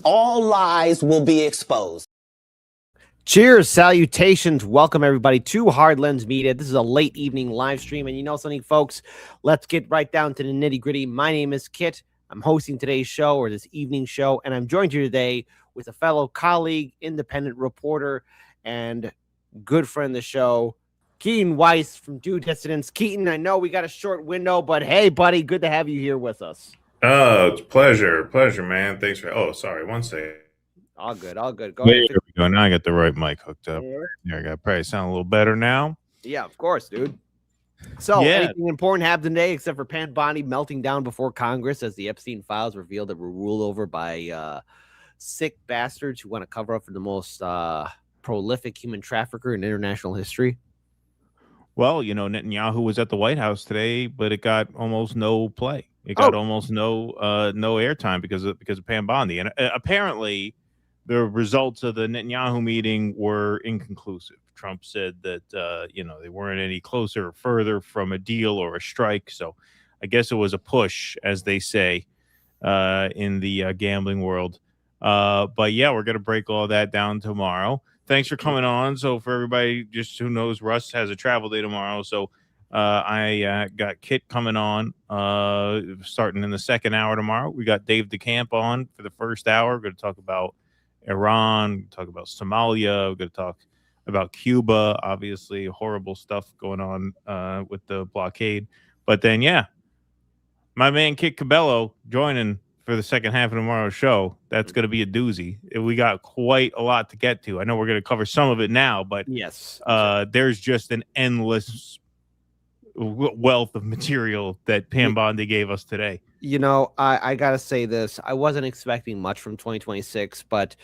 All lies will be exposed. Cheers, salutations, welcome everybody to Hard Lens Media. This is a late evening live stream, and you know something, folks? Let's get right down to the nitty-gritty. My name is Kit. I'm hosting today's show, or this evening show, and I'm joined here today with a fellow colleague, independent reporter, and good friend of the show, Keaton Weiss from Due Dissidence. Keaton, I know we got a short window, but hey, buddy, good to have you here with us. Oh, it's pleasure, man. Thanks for. Oh, sorry, one second. All good, all good. Go ahead. There we go. Now I got the right mic hooked up. There I go. Probably sound a little better now. Yeah, of course, dude. So, anything important happened today except for Bondi melting down before Congress as the Epstein files revealed that were ruled over by sick bastards who want to cover up for the most prolific human trafficker in international history? Well, you know, Netanyahu was at the White House today, but it got almost no play. It got almost no airtime because of Bondi, and apparently the results of the Netanyahu meeting were inconclusive. Trump said that they weren't any closer or further from a deal or a strike. So I guess it was a push, as they say in the gambling world. But yeah, we're going to break all that down tomorrow. Thanks for coming on. So for everybody just who knows, Russ has a travel day tomorrow. So I got Kit coming on starting in the second hour tomorrow. We got Dave DeCamp on for the first hour. We're going to talk about Iran, talk about Somalia. We're going to talk about Cuba, obviously horrible stuff going on with the blockade. But then, yeah, my man Kit Cabello joining for the second half of tomorrow's show. That's going to be a doozy. We got quite a lot to get to. I know we're going to cover some of it now, but yes, there's just an endless wealth of material that Pam Bondi gave us today. You know, I got to say this. I wasn't expecting much from 2026, but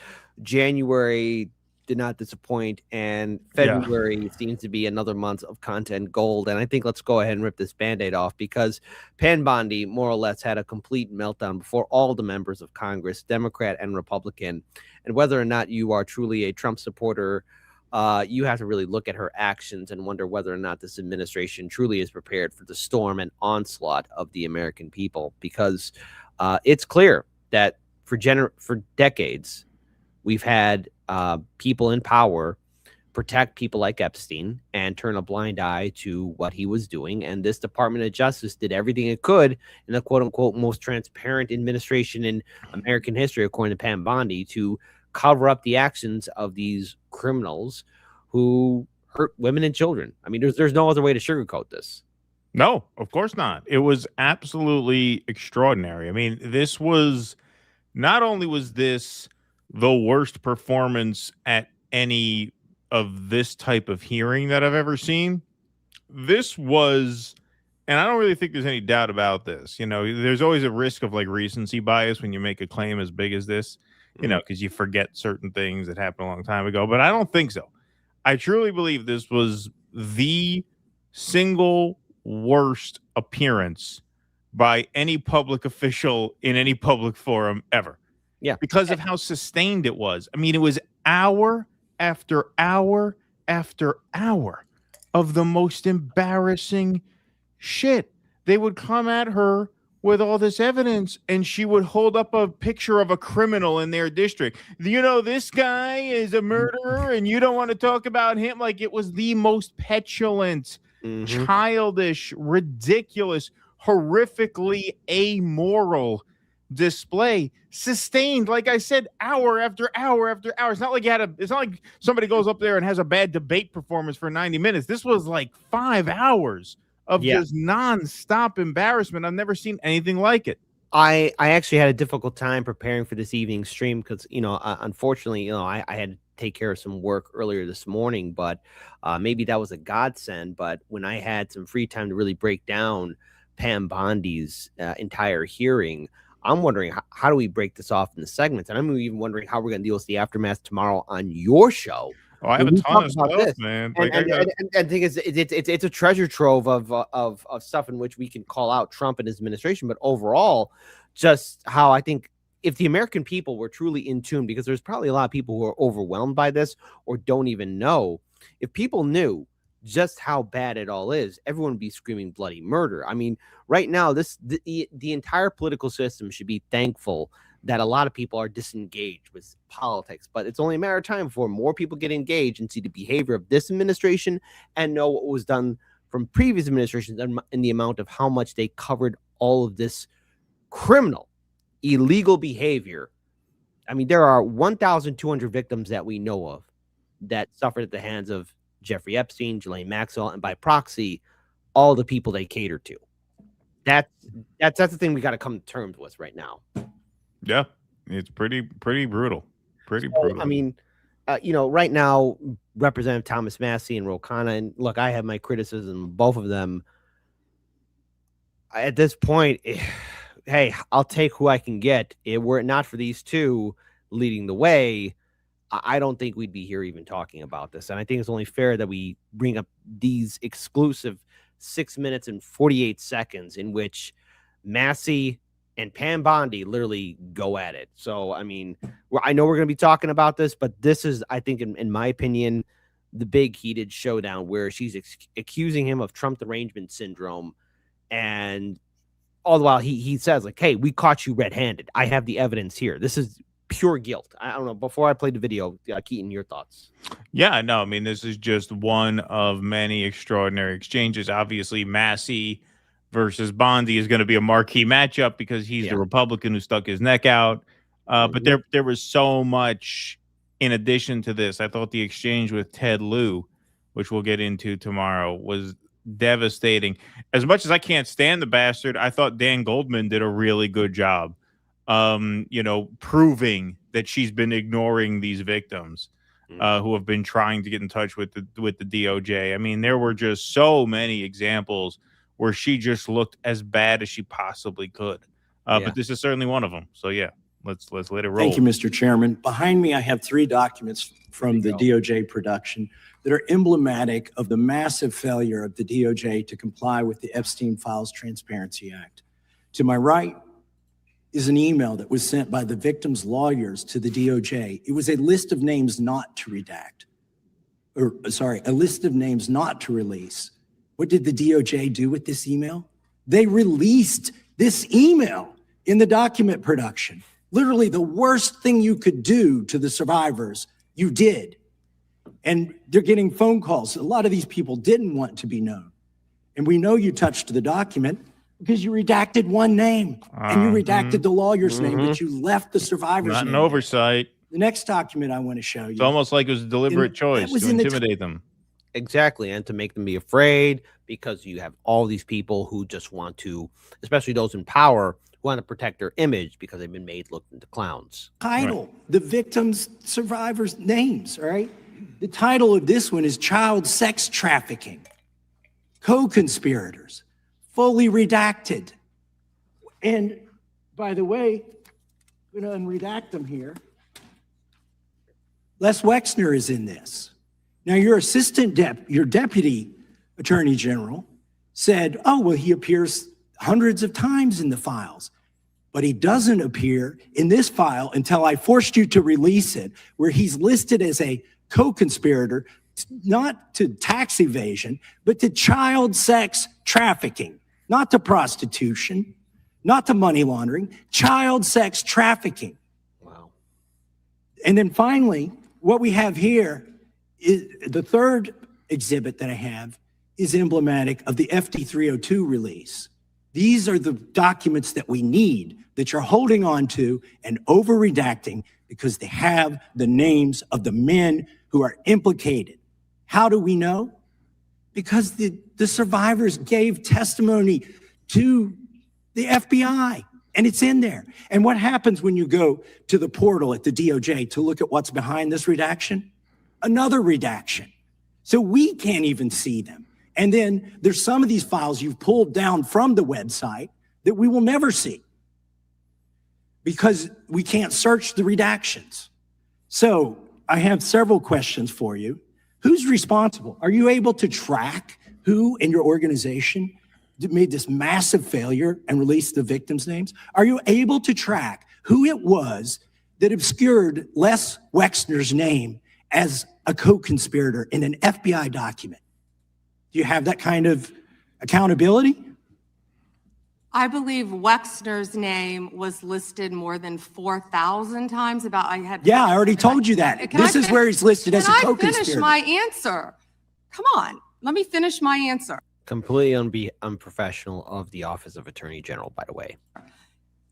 January did not disappoint, and February seems to be another month of content gold. And I think let's go ahead and rip this Band-Aid off, because Pam Bondi more or less had a complete meltdown before all the members of Congress, Democrat and Republican. And whether or not you are truly a Trump supporter, you have to really look at her actions and wonder whether or not this administration truly is prepared for the storm and onslaught of the American people, because it's clear that for decades we've had people in power protect people like Epstein and turn a blind eye to what he was doing. And this Department of Justice did everything it could in the quote unquote most transparent administration in American history, according to Pam Bondi, to cover up the actions of these criminals who hurt women and children. I mean, there's no other way to sugarcoat this. No, of course not. It was absolutely extraordinary. I mean, this was not only was this the worst performance at any of this type of hearing that I've ever seen. This was, and I don't really think there's any doubt about this. You know, there's always a risk of like recency bias when you make a claim as big as this, you know, because you forget certain things that happened a long time ago. But I don't think so. I truly believe this was the single worst appearance by any public official in any public forum ever. Yeah, because of how sustained it was. I mean, it was hour after hour after hour of the most embarrassing shit. They would come at her with all this evidence, and she would hold up a picture of a criminal in their district. You know, this guy is a murderer, and you don't want to talk about him. Like, it was the most petulant, childish, ridiculous, horrifically amoral display, sustained, like I said, hour after hour after hour. It's not like it's not like somebody goes up there and has a bad debate performance for 90 minutes. This was like 5 hours of just non-stop embarrassment. I've never seen anything like it. I actually had a difficult time preparing for this evening's stream because, you know, unfortunately, you know, I had to take care of some work earlier this morning, but maybe that was a godsend. But when I had some free time to really break down Pam Bondi's entire hearing, I'm wondering how do we break this off in the segments? And I'm even wondering how we're going to deal with the aftermath tomorrow on your show. Oh, I have a ton of stuff, man. Like, and I think it's a treasure trove of stuff in which we can call out Trump and his administration, but overall, just how I think if the American people were truly in tune, because there's probably a lot of people who are overwhelmed by this or don't even know, if people knew just how bad it all is, everyone would be screaming bloody murder. I mean, right now, the entire political system should be thankful that a lot of people are disengaged with politics, but it's only a matter of time before more people get engaged and see the behavior of this administration and know what was done from previous administrations and the amount of how much they covered all of this criminal, illegal behavior. I mean, there are 1,200 victims that we know of that suffered at the hands of Jeffrey Epstein, Ghislaine Maxwell, and by proxy, all the people they cater to. That's the thing we got to come to terms with right now. Yeah, it's pretty brutal. Pretty brutal. I mean, you know, right now, Representative Thomas Massie and Ro Khanna, and look, I have my criticism of both of them. At this point, hey, I'll take who I can get. Were it not for these two leading the way, I don't think we'd be here even talking about this. And I think it's only fair that we bring up these exclusive 6 minutes and 48 seconds in which Massie and Pam Bondi literally go at it. So, I mean, I know we're going to be talking about this, but this is, I think, in my opinion, the big heated showdown where she's accusing him of Trump derangement syndrome. And all the while he says like, hey, we caught you red-handed. I have the evidence here. This is pure guilt. I don't know. Before I played the video, Keaton, your thoughts? Yeah, no, I mean, this is just one of many extraordinary exchanges. Obviously, Massie versus Bondi is going to be a marquee matchup because he's the Republican who stuck his neck out. But there was so much in addition to this. I thought the exchange with Ted Lieu, which we'll get into tomorrow, was devastating. As much as I can't stand the bastard, I thought Dan Goldman did a really good job, proving that she's been ignoring these victims who have been trying to get in touch with the DOJ. I mean, there were just so many examples where she just looked as bad as she possibly could. But this is certainly one of them. So yeah, let's let it roll. Thank you, Mr. Chairman. Behind me, I have 3 documents from the DOJ production that are emblematic of the massive failure of the DOJ to comply with the Epstein Files Transparency Act. To my right is an email that was sent by the victims' lawyers to the DOJ. It was a list of names not to redact, a list of names not to release. What did the DOJ do with this email? They released this email in the document production. Literally the worst thing you could do to the survivors, you did. And they're getting phone calls. A lot of these people didn't want to be known. And we know you touched the document because you redacted one name and you redacted the lawyer's name, but you left the survivor's name. Not an oversight. The next document I want to show you. It's almost like it was a deliberate choice to intimidate them. Exactly, and to make them be afraid, because you have all these people who just want to, especially those in power, who want to protect their image because they've been made look into clowns. Title, the victims' survivors' names, all right? The title of this one is Child Sex Trafficking, Co-Conspirators, fully redacted. And by the way, I'm going to unredact them here. Les Wexner is in this. Now, your your deputy attorney general said, oh, well, he appears hundreds of times in the files, but he doesn't appear in this file until I forced you to release it, where he's listed as a co-conspirator, not to tax evasion, but to child sex trafficking, not to prostitution, not to money laundering, child sex trafficking. Wow. And then finally, what we have here is the third exhibit that I have is emblematic of the FD 302 release. These are the documents that we need, that you're holding on to and over redacting because they have the names of the men who are implicated. How do we know? Because the survivors gave testimony to the FBI, and it's in there. And what happens when you go to the portal at the DOJ to look at what's behind this redaction? Another redaction. So we can't even see them. And then there's some of these files you've pulled down from the website that we will never see because we can't search the redactions. So I have several questions for you. Who's responsible? Are you able to track who in your organization made this massive failure and released the victims' names? Are you able to track who it was that obscured Les Wexner's name as a co-conspirator in an FBI document? Do you have that kind of accountability? I believe Wexner's name was listed more than 4,000 times. Yeah, I already told you that. This is where he's listed as a co-conspirator. Can I finish my answer? Come on, let me finish my answer. Completely unprofessional of the Office of Attorney General, by the way.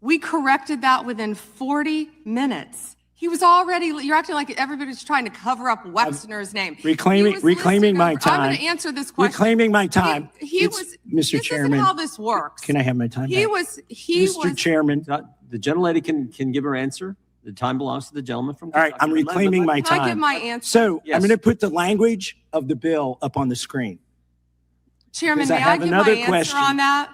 We corrected that within 40 minutes. He was already, you're acting like everybody's trying to cover up Wexner's name. Reclaiming my time. I'm going to answer this question. Reclaiming my time. Mr. Chairman. This is how this works. Can I have my time? Mr. Chairman. The gentlelady can give her answer. The time belongs to the gentleman from All right, I'm reclaiming my time. Can I give my answer? So Yes. I'm going to put the language of the bill up on the screen. Chairman, because may I I have give another my question. answer on that?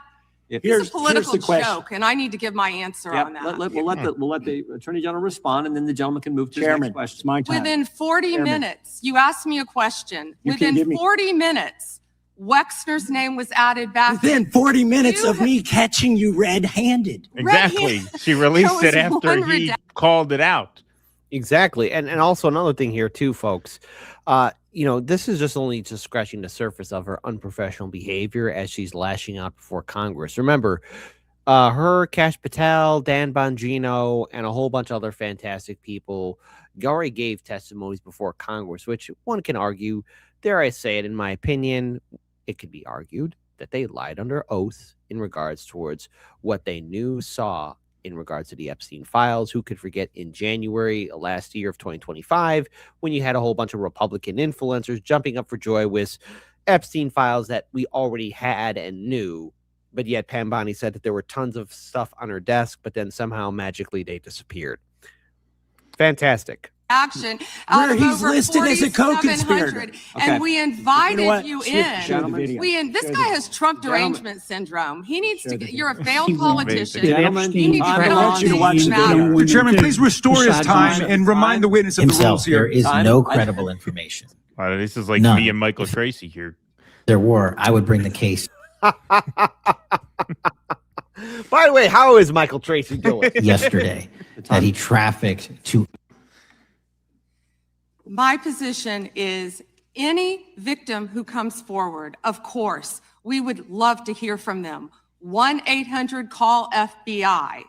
Here's It's a political the question. joke, and I need to give my answer on that. We'll let the attorney general respond, and then the gentleman can move to the Chairman, next it's question. my time. Within 40 Chairman. minutes, you asked me a question. You can give Within me- 40 minutes, Wexner's name was added back. Within 40 minutes You of me catching you red-handed. Exactly. Red-handed. She released There it was after one he redact- called it out. Exactly. And also another thing here too, folks, this is just only just scratching the surface of her unprofessional behavior as she's lashing out before Congress. Remember, Her, Cash Patel, Dan Bongino, and a whole bunch of other fantastic people already gave testimonies before Congress, which one can argue, dare I say it, in my opinion, it could be argued that they lied under oath in regards towards what they knew, saw in regards to the Epstein files. Who could forget in January last year of 2025 when you had a whole bunch of Republican influencers jumping up for joy with Epstein files that we already had and knew, but yet Pam Bondi said that there were tons of stuff on her desk, but then somehow magically they disappeared. Fantastic. Action Where out of he's over listed as a co-conspirator. 4,700, Okay. and we invited you Show the in. video. This Show guy the- has Trump Gentlemen. derangement syndrome. He needs Show to the get, you're a video. failed politician. Gentlemen, You need to I'm get I on want you to things watch the that video. matter. Mr. Chairman, please restore his Time. time and remind the witness of the rules Himself, there here. is Time. no credible information. This is like None. me and Michael Tracy here. There were. I would bring the case By the way, how is Michael Tracy doing? yesterday that he trafficked to. My position is any victim who comes forward, of course, we would love to hear from them. 1-800-CALL-FBI.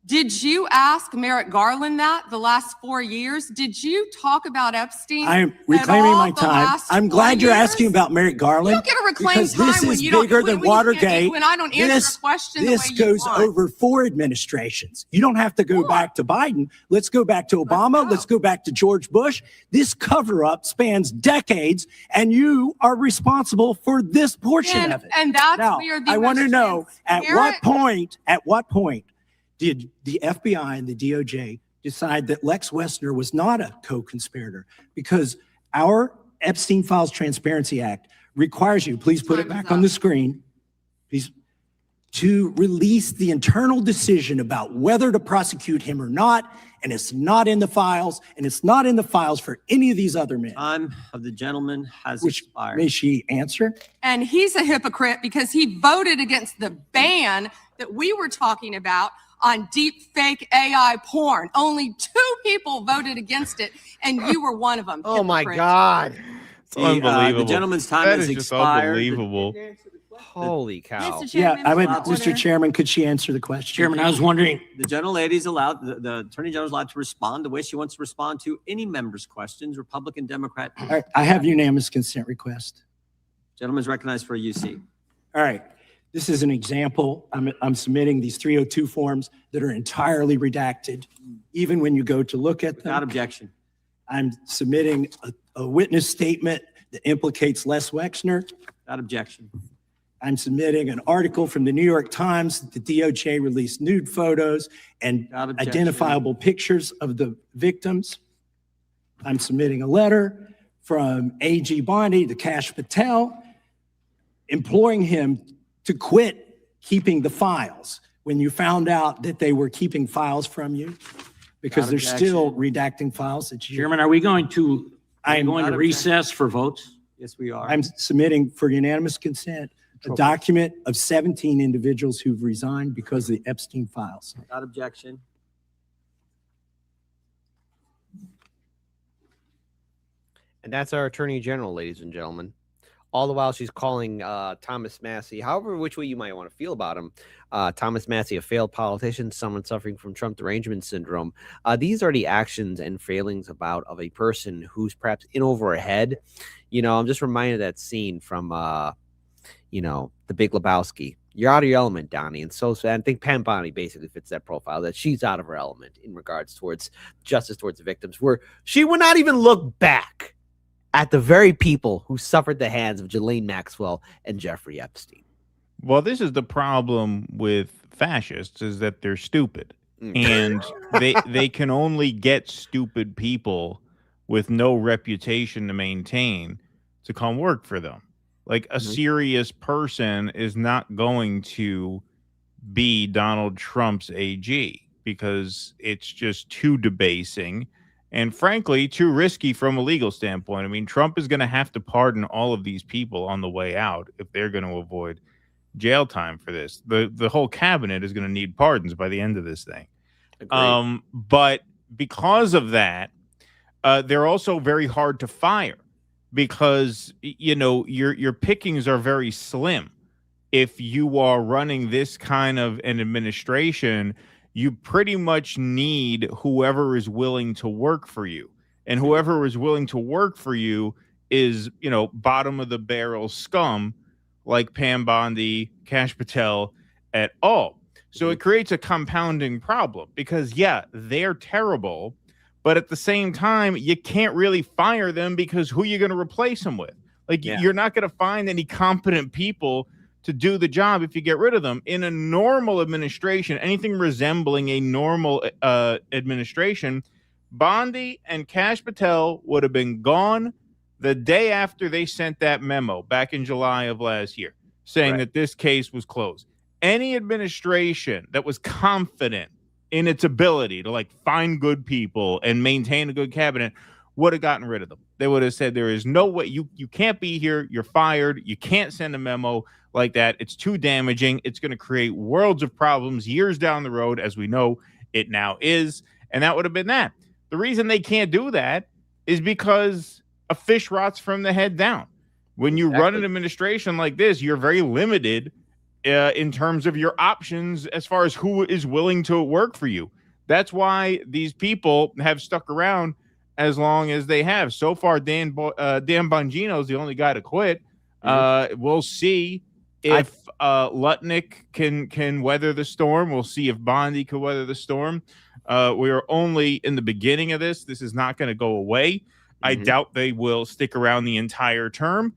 Did you ask Merrick Garland that the last 4 years? Did you talk about Epstein? I am at reclaiming all my the time. last I'm 4 glad you're years? asking about Merrick Garland. You don't get to reclaim because this time when is you don't- bigger when- than when you can't- Watergate. when I don't answer a question the This way you goes want. over 4 administrations. You don't have to go Sure. back to Biden. Let's go back to Obama. go. Let's go back to George Bush. This cover-up spans decades, and you are responsible for this portion of it. And that's Now, where the I want to most know at transparent- what point did the FBI and the DOJ decide that Lex Wessner was not a co-conspirator? Because our Epstein Files Transparency Act requires you, please put it Time is back on up. the screen, please, to release the internal decision about whether to prosecute him or not. And it's not in the files, and it's not in the files for any of these other men. Time of the gentleman has Which, expired. may she answer? And he's a hypocrite because he voted against the ban that we were talking about on deep fake AI porn. Only 2 people voted against it, and you were one of them. Oh my hypocrite. God. It's unbelievable. The gentleman's time That has is just expired. unbelievable. Holy cow. Mr. Yeah, Chairman, I would, Mr. Mr. Order. Chairman, could she answer the question? Chairman, I was wondering. The gentlelady's allowed, the attorney general's allowed to respond the way she wants to respond to any member's questions, Republican, Democrat. All right, I have unanimous consent request. Gentleman's recognized for a UC. All right, this is an example. I'm submitting these 302 forms that are entirely redacted, even when you go to look at Without them. objection. I'm submitting a witness statement that implicates Les Wexner. Without objection. I'm submitting an article from the New York Times that the DOJ released nude photos and Without objection. identifiable pictures of the victims. I'm submitting a letter from AG Bondi to Cash Patel, imploring him to quit keeping the files when you found out that they were keeping files from you, because Without they're objection. still redacting files that you. Chairman, are we going to I'm going to Without recess for votes? Yes, we are. I'm submitting for unanimous consent a document of 17 individuals who've resigned because of the Epstein files. Without objection. And that's our Attorney General, ladies and gentlemen. All the while she's calling Thomas Massie, however which way you might want to feel about him, Thomas Massie, a failed politician, someone suffering from Trump derangement syndrome. These are the actions and failings of a person who's perhaps in over her head. You know, I'm just reminded of that scene from, The Big Lebowski. You're out of your element, Donnie. And so I think Pam Bondi basically fits that profile, that she's out of her element in regards towards justice towards the victims, where she would not even look back at the very people who suffered the hands of Ghislaine Maxwell and Jeffrey Epstein. Well, this is the problem with fascists, is that they're stupid. And they can only get stupid people with no reputation to maintain to come work for them. Like a serious person is not going to be Donald Trump's AG because it's just too debasing and frankly too risky from a legal standpoint. I mean, Trump is going to have to pardon all of these people on the way out if they're going to avoid jail time for this. The whole cabinet is going to need pardons by the end of this thing. But because of that, they're also very hard to fire because, you know, your pickings are very slim. if you are running this kind of an administration, you pretty much need whoever is willing to work for you. And whoever is willing to work for you is, bottom of the barrel scum like Pam Bondi, Kash Patel, et al. So it creates a compounding problem because, yeah, they're terrible, but at the same time, you can't really fire them because who are you going to replace them with? Like, you're not going to find any competent people to do the job if you get rid of them. In a normal administration, anything resembling a normal administration, Bondi and Kash Patel would have been gone the day after they sent that memo back in July of last year saying that this case was closed. Any administration that was confident in its ability to find good people and maintain a good cabinet would have gotten rid of them. They would have said, there is no way, you can't be here, you're fired, you can't send a memo like that, it's too damaging, it's going to create worlds of problems years down the road, as we know it now is, and that would have been that. The reason they can't do that is because a fish rots from the head down. When you run an administration like this, you're very limited in terms of your options as far as who is willing to work for you. That's why these people have stuck around as long as they have. So far, Dan Bongino is the only guy to quit. We'll see if Lutnick can weather the storm. We'll see if Bondi can weather the storm. We are only in the beginning of this. This is not going to go away. I doubt they will stick around the entire term.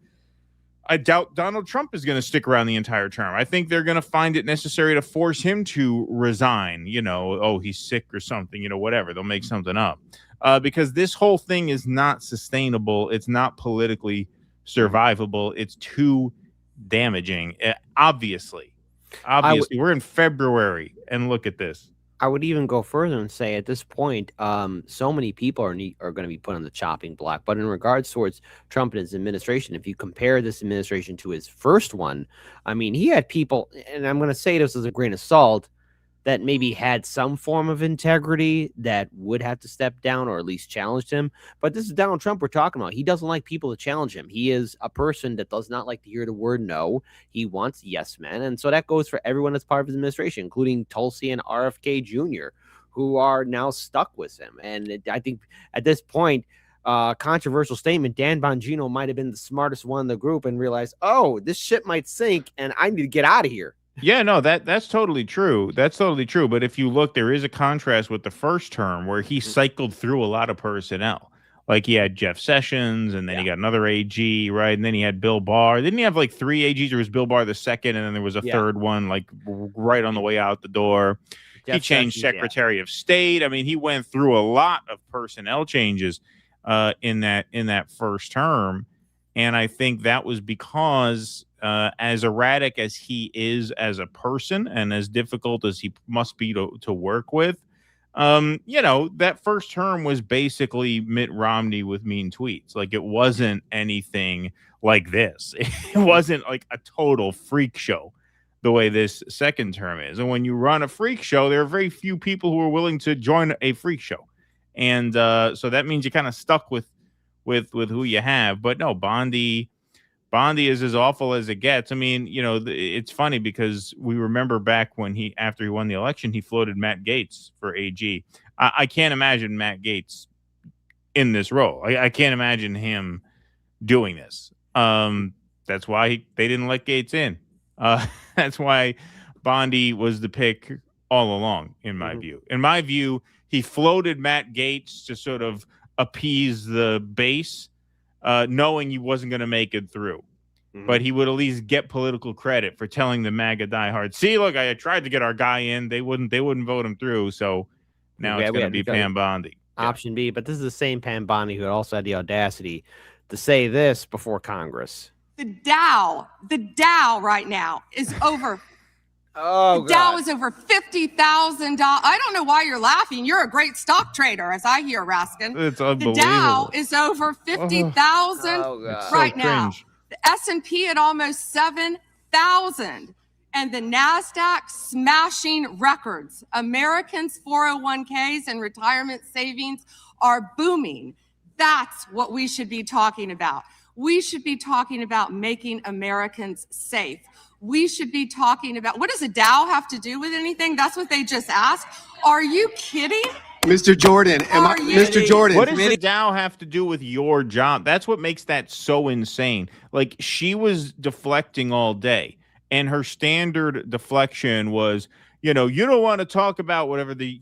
I doubt Donald Trump is going to stick around the entire term. I think they're going to find it necessary to force him to resign. He's sick or something, whatever. They'll make something up. Because this whole thing is not sustainable. It's not politically survivable. It's too damaging. Obviously, we're in February, and look at this. I would even go further and say at this point, so many people are going to be put on the chopping block. But in regards towards Trump and his administration, if you compare this administration to his first one, I mean, he had people, and I'm going to say this as a grain of salt, that maybe had some form of integrity that would have to step down or at least challenged him. But this is Donald Trump we're talking about. He doesn't like people to challenge him. He is a person that does not like to hear the word no. He wants yes men. And so that goes for everyone that's part of his administration, including Tulsi and RFK Jr., who are now stuck with him. And I think at this point, controversial statement, Dan Bongino might have been the smartest one in the group and realized, oh, this ship might sink and I need to get out of here. Yeah, no, that's totally true. That's totally true. But if you look, there is a contrast with the first term where he cycled through a lot of personnel. Like he had Jeff Sessions, and then he got another AG, right? And then he had Bill Barr. Didn't he have like 3 AGs? There was Bill Barr the second, and then there was a third one, like right on the way out the door. Jeff he changed Sessions, Secretary of State. I mean, he went through a lot of personnel changes in that first term. And I think that was because as erratic as he is as a person and as difficult as he must be to work with, that first term was basically Mitt Romney with mean tweets. Like, it wasn't anything like this. It wasn't like a total freak show the way this second term is. And when you run a freak show, there are very few people who are willing to join a freak show. And so that means you're kind of stuck with who you have. But no, Bondi is as awful as it gets. I mean, it's funny because we remember back when after he won the election, he floated Matt Gaetz for AG. I can't imagine Matt Gaetz in this role. I can't imagine him doing this. That's why they didn't let Gaetz in. That's why Bondi was the pick all along, in my view. In my view, he floated Matt Gaetz to sort of appease the base, knowing he wasn't going to make it through. But he would at least get political credit for telling the MAGA diehards, see, look, I tried to get our guy in. They wouldn't vote him through. So now it's going to be Pam Bondi. Option B. But this is the same Pam Bondi who also had the audacity to say this before Congress. The Dow right now is over. The Dow is over $50,000. I don't know why you're laughing. You're a great stock trader, as I hear, Raskin. It's unbelievable. The Dow is over 50,000 right now. The S&P at almost 7,000. And the NASDAQ smashing records. Americans' 401ks and retirement savings are booming. That's what we should be talking about. We should be talking about making Americans safe. we should be talking about. What does a Dow have to do with anything? That's what they just asked. Are you kidding? Mr. Jordan, Mr. Jordan. What does the Dow have to do with your job? That's what makes that so insane. Like, she was deflecting all day, and her standard deflection was, you know, you don't want to talk about whatever the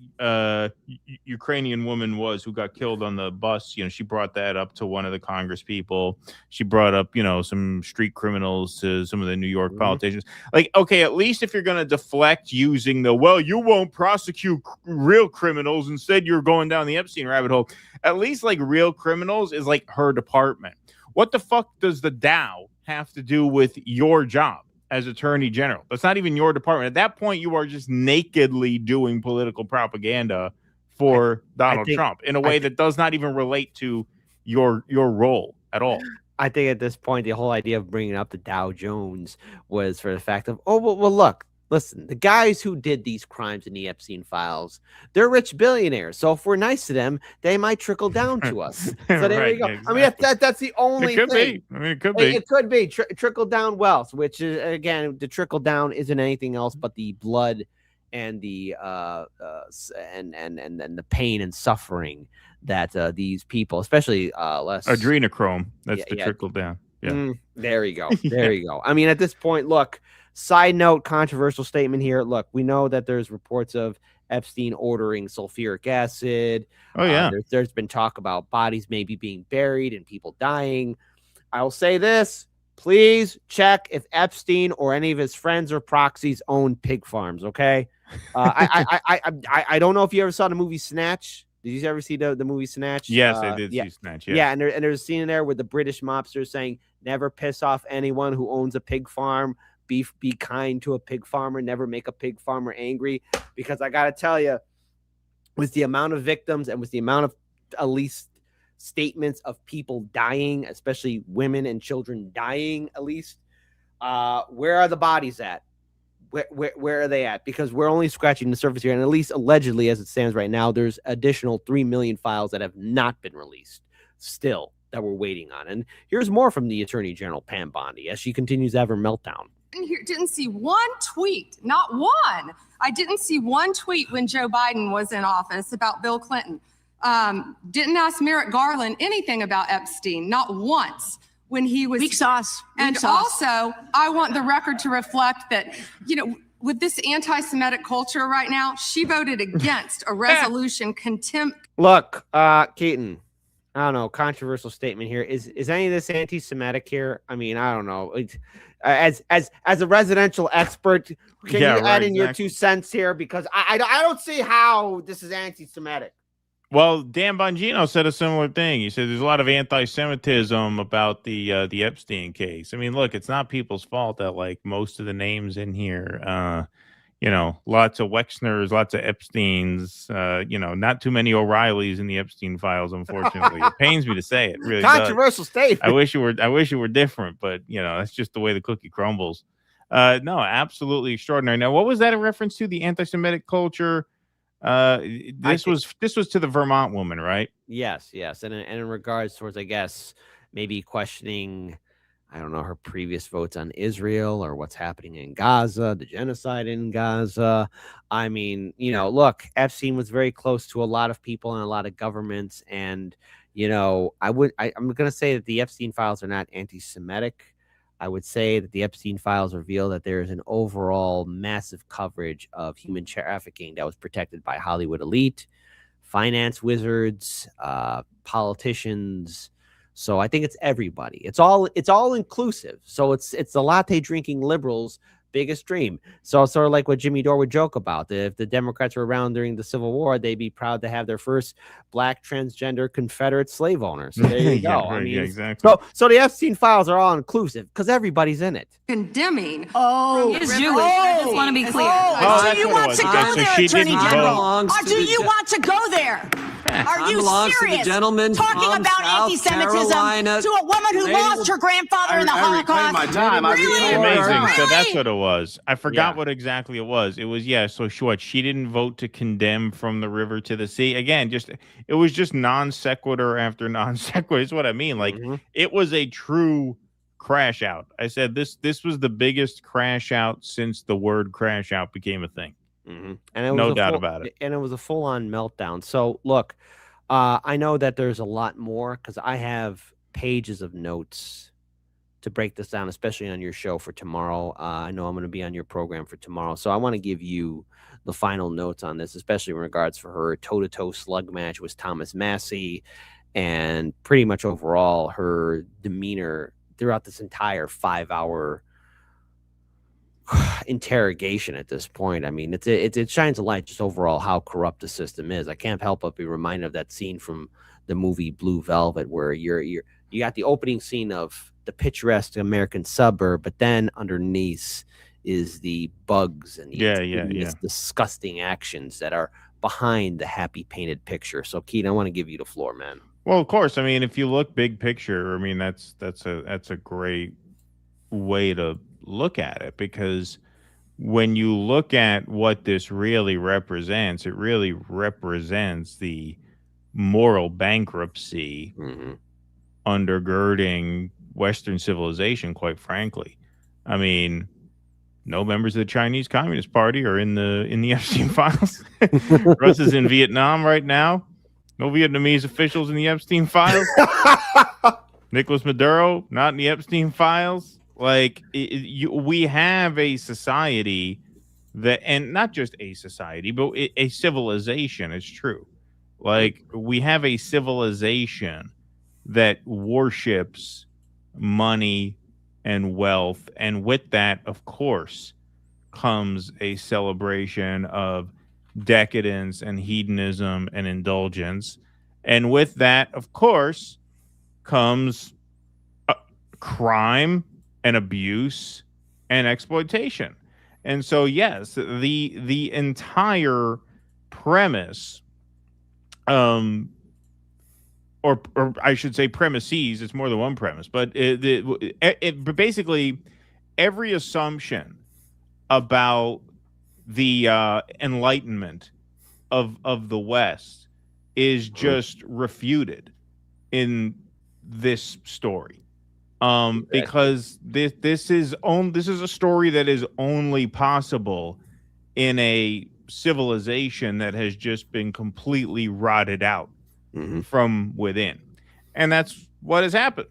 Ukrainian woman was who got killed on the bus. You know, she brought that up to one of the Congress people. She brought up, you know, some street criminals to some of the New York politicians. Like, okay, at least if you're going to deflect using the, well, you won't prosecute real criminals, instead you're going down the Epstein rabbit hole. At least, like, real criminals is like her department. What the fuck does the Dow have to do with your job as Attorney General? That's not even your department. At that point, you are just nakedly doing political propaganda for Donald Trump in a way that does not even relate to your role at all. I think at this point, the whole idea of bringing up the Dow Jones was for the fact of, oh, well, look, listen, the guys who did these crimes in the Epstein files, they're rich billionaires. So if we're nice to them, they might trickle down to us. So there Right, you go. exactly. I mean, that's the only It could thing. be. I mean, it could be. It could be trickle down wealth, which is, again, the trickle down isn't anything else but the blood and the and the pain and suffering that these people, especially less Adrenochrome. That's the yeah. trickle down. Yeah. There you go. There you go. I mean, at this point, look, side note, controversial statement here. Look, we know that there's reports of Epstein ordering sulfuric acid. Oh, yeah. There's been talk about bodies maybe being buried and people dying. I'll say this. Please check if Epstein or any of his friends or proxies own pig farms, okay? I don't know if you ever saw the movie Snatch. Did you ever see the movie Snatch? Yes, I did see Snatch. Yeah, Yeah, and there's a scene in there with the British mobster saying, never piss off anyone who owns a pig farm. Be kind to a pig farmer. Never make a pig farmer angry. Because I got to tell you, with the amount of victims and with the amount of at least statements of people dying, especially women and children dying, at least, where are the bodies at? Where are they at? Because we're only scratching the surface here. And at least allegedly, as it stands right now, there's additional 3 million files that have not been released still that we're waiting on. And here's more from the Attorney General, Pam Bondi, as she continues to have her meltdown. Didn't see one tweet, not one. I didn't see one tweet when Joe Biden was in office about Bill Clinton. Didn't ask Merrick Garland anything about Epstein, not once when he was. Weak sauce. And also, I want the record to reflect that, you know, with this anti-Semitic culture right now, she voted against a resolution contempt. Look, Keaton, I don't know, controversial statement here. Is any of this anti-Semitic here? I mean, I don't know. As a residential expert, can you add in your 2 cents here? Because I don't see how this is anti-Semitic. Well, Dan Bongino said a similar thing. He said there's a lot of anti-Semitism about the Epstein case. I mean, look, it's not people's fault that, like, most of the names in here, you know, lots of Wexners, lots of Epsteins, you know, not too many O'Reillys in the Epstein files, unfortunately. It pains me to say it. Really Controversial statement. I wish it were different, but, you know, that's just the way the cookie crumbles. No, absolutely extraordinary. Now, what was that a reference to? The anti-Semitic culture? This was to the Vermont woman, right? Yes. And in regards towards, I guess, maybe questioning, I don't know, her previous votes on Israel or what's happening in Gaza, the genocide in Gaza. I mean, you know, look, Epstein was very close to a lot of people and a lot of governments. And, you know, I'm going to say that the Epstein files are not anti-Semitic. I would say that the Epstein files reveal that there is an overall massive coverage of human trafficking that was protected by Hollywood elite, finance wizards, politicians. So I think it's everybody. It's all inclusive. So it's the latte drinking liberals' biggest dream. So sort of like what Jimmy Dore would joke about. If the Democrats were around during the Civil War, they'd be proud to have their first black transgender Confederate slave owner. So there you go. I mean, exactly. So the Epstein files are all inclusive because everybody's in it. Condemning. Oh, He is Jewish. Jewish. I just want to be clear. Oh, Do you want to go there, she Attorney didn't General? vote. Or do you want to go there? Are you belongs to the serious? gentleman Talking from about South anti-Semitism Carolina. to a woman who Lady lost her grandfather in the Holocaust? my time. Really? Amazing. So Really? that's what it was. I forgot Yeah. what exactly it was. It was, so what? She didn't vote to condemn from the river to the sea. Again, it was just non sequitur after non sequitur. Is what I mean. Like, it was a true crash out. I said this was the biggest crash out since the word crash out became a thing. And it was No a doubt full, about it. And it was a full-on meltdown. So look, I know that there's a lot more because I have pages of notes to break this down, especially on your show for tomorrow. I know I'm going to be on your program for tomorrow, so I want to give you the final notes on this, especially in regards for her toe-to-toe slug match with Thomas Massie, and pretty much overall her demeanor throughout this entire 5-hour interrogation at this point. I mean, it shines a light just overall how corrupt the system is. I can't help but be reminded of that scene from the movie Blue Velvet, where you got the opening scene of the picturesque American suburb, but then underneath is the bugs and the disgusting actions that are behind the happy painted picture. So, Keaton, I want to give you the floor, man. Well, of course. I mean, if you look big picture, I mean, that's a great way to look at it, because when you look at what this really represents, it really represents the moral bankruptcy undergirding Western civilization, quite frankly. I mean, no members of the Chinese Communist Party are in the Epstein files. Russ is in Vietnam right now. No Vietnamese officials in the Epstein files. Nicolas Maduro, not in the Epstein files. Like, we have a society that, and not just a society, but a civilization, it's true. Like, we have a civilization that worships money and wealth. And with that, of course, comes a celebration of decadence and hedonism and indulgence. And with that, of course, comes crime and abuse and exploitation. And so, yes, the entire premise, or I should say premises, it's more than one premise, but basically every assumption about the Enlightenment of the West is just refuted in this story. Because this is a story that is only possible in a civilization that has just been completely rotted out from within. And that's what has happened.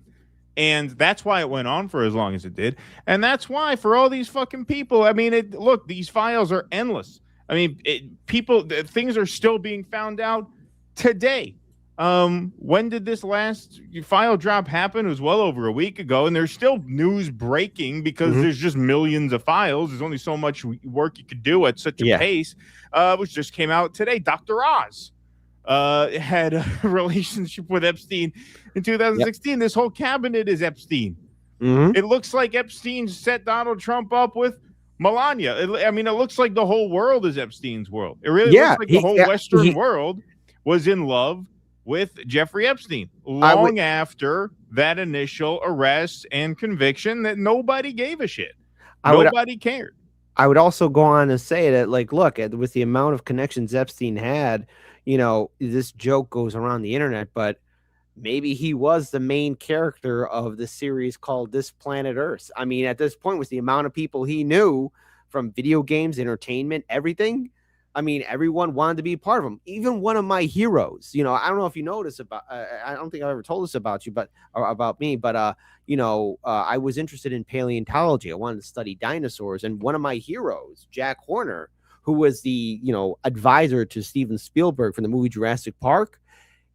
And that's why it went on for as long as it did. And that's why for all these fucking people, I mean, look, these files are endless. I mean, things are still being found out today. When did this last file drop happen? It was well over a week ago, and there's still news breaking because there's just millions of files. There's only so much work you could do at such a pace, which just came out today. Dr. Oz had a relationship with Epstein in 2016. This whole cabinet is Epstein. It looks like Epstein set Donald Trump up with Melania. I mean, it looks like the whole world is Epstein's world. It really looks like the whole Western world was in love with Jeffrey Epstein long after that initial arrest and conviction that nobody gave a shit. Nobody cared. I would also go on and say that, like, look, with the amount of connections Epstein had, you know, this joke goes around the internet, but maybe he was the main character of the series called This Planet Earth. I mean, at this point, with the amount of people he knew from video games, entertainment, everything, I mean, everyone wanted to be a part of him. Even one of my heroes, you know, I don't know if you noticed about, I don't think I've ever told this about you, but about me, but, you know, I was interested in paleontology. I wanted to study dinosaurs. And one of my heroes, Jack Horner, who was the, you know, advisor to Steven Spielberg for the movie Jurassic Park,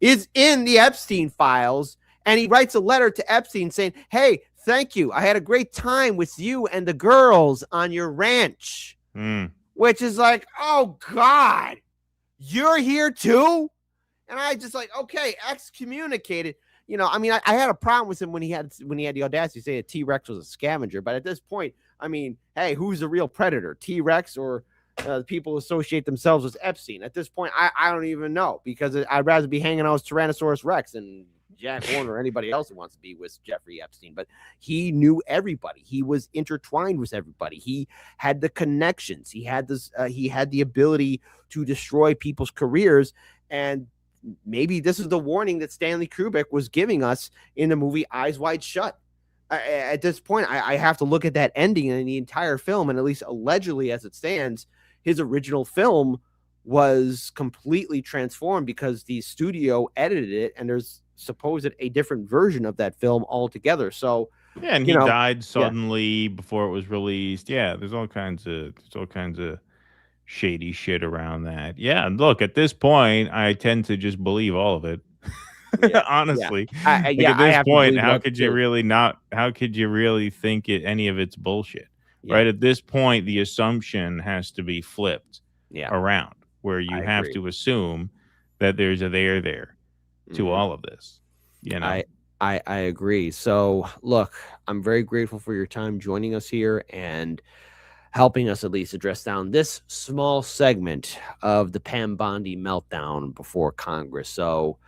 is in the Epstein files. And he writes a letter to Epstein saying, hey, thank you. I had a great time with you and the girls on your ranch. Which is like, oh God, you're here too? And I just like, okay, excommunicated. You know, I mean, I had a problem with him when he had the audacity to say a T-Rex was a scavenger. But at this point, I mean, hey, who's the real predator, T-Rex or people associate themselves with Epstein? At this point, I don't even know, because I'd rather be hanging out with Tyrannosaurus Rex than Jack Horner or anybody else who wants to be with Jeffrey Epstein. But he knew everybody. He was intertwined with everybody. He had the connections. He had this. He had the ability to destroy people's careers. And maybe this is the warning that Stanley Kubrick was giving us in the movie Eyes Wide Shut. at this point, I have to look at that ending and the entire film, and at least allegedly as it stands, his original film was completely transformed because the studio edited it, and there's supposed a different version of that film altogether. So Yeah, and he died suddenly before it was released. Yeah, there's all kinds of shady shit around that. Yeah, and look, at this point, I tend to just believe all of it. Honestly, at this point, how could you really think any of it's bullshit? Right? At this point, the assumption has to be flipped around, where you have to assume that there's a there to all of this. You know, I agree. So look, I'm very grateful for your time joining us here and helping us at least address down this small segment of the Pam Bondi meltdown before Congress. So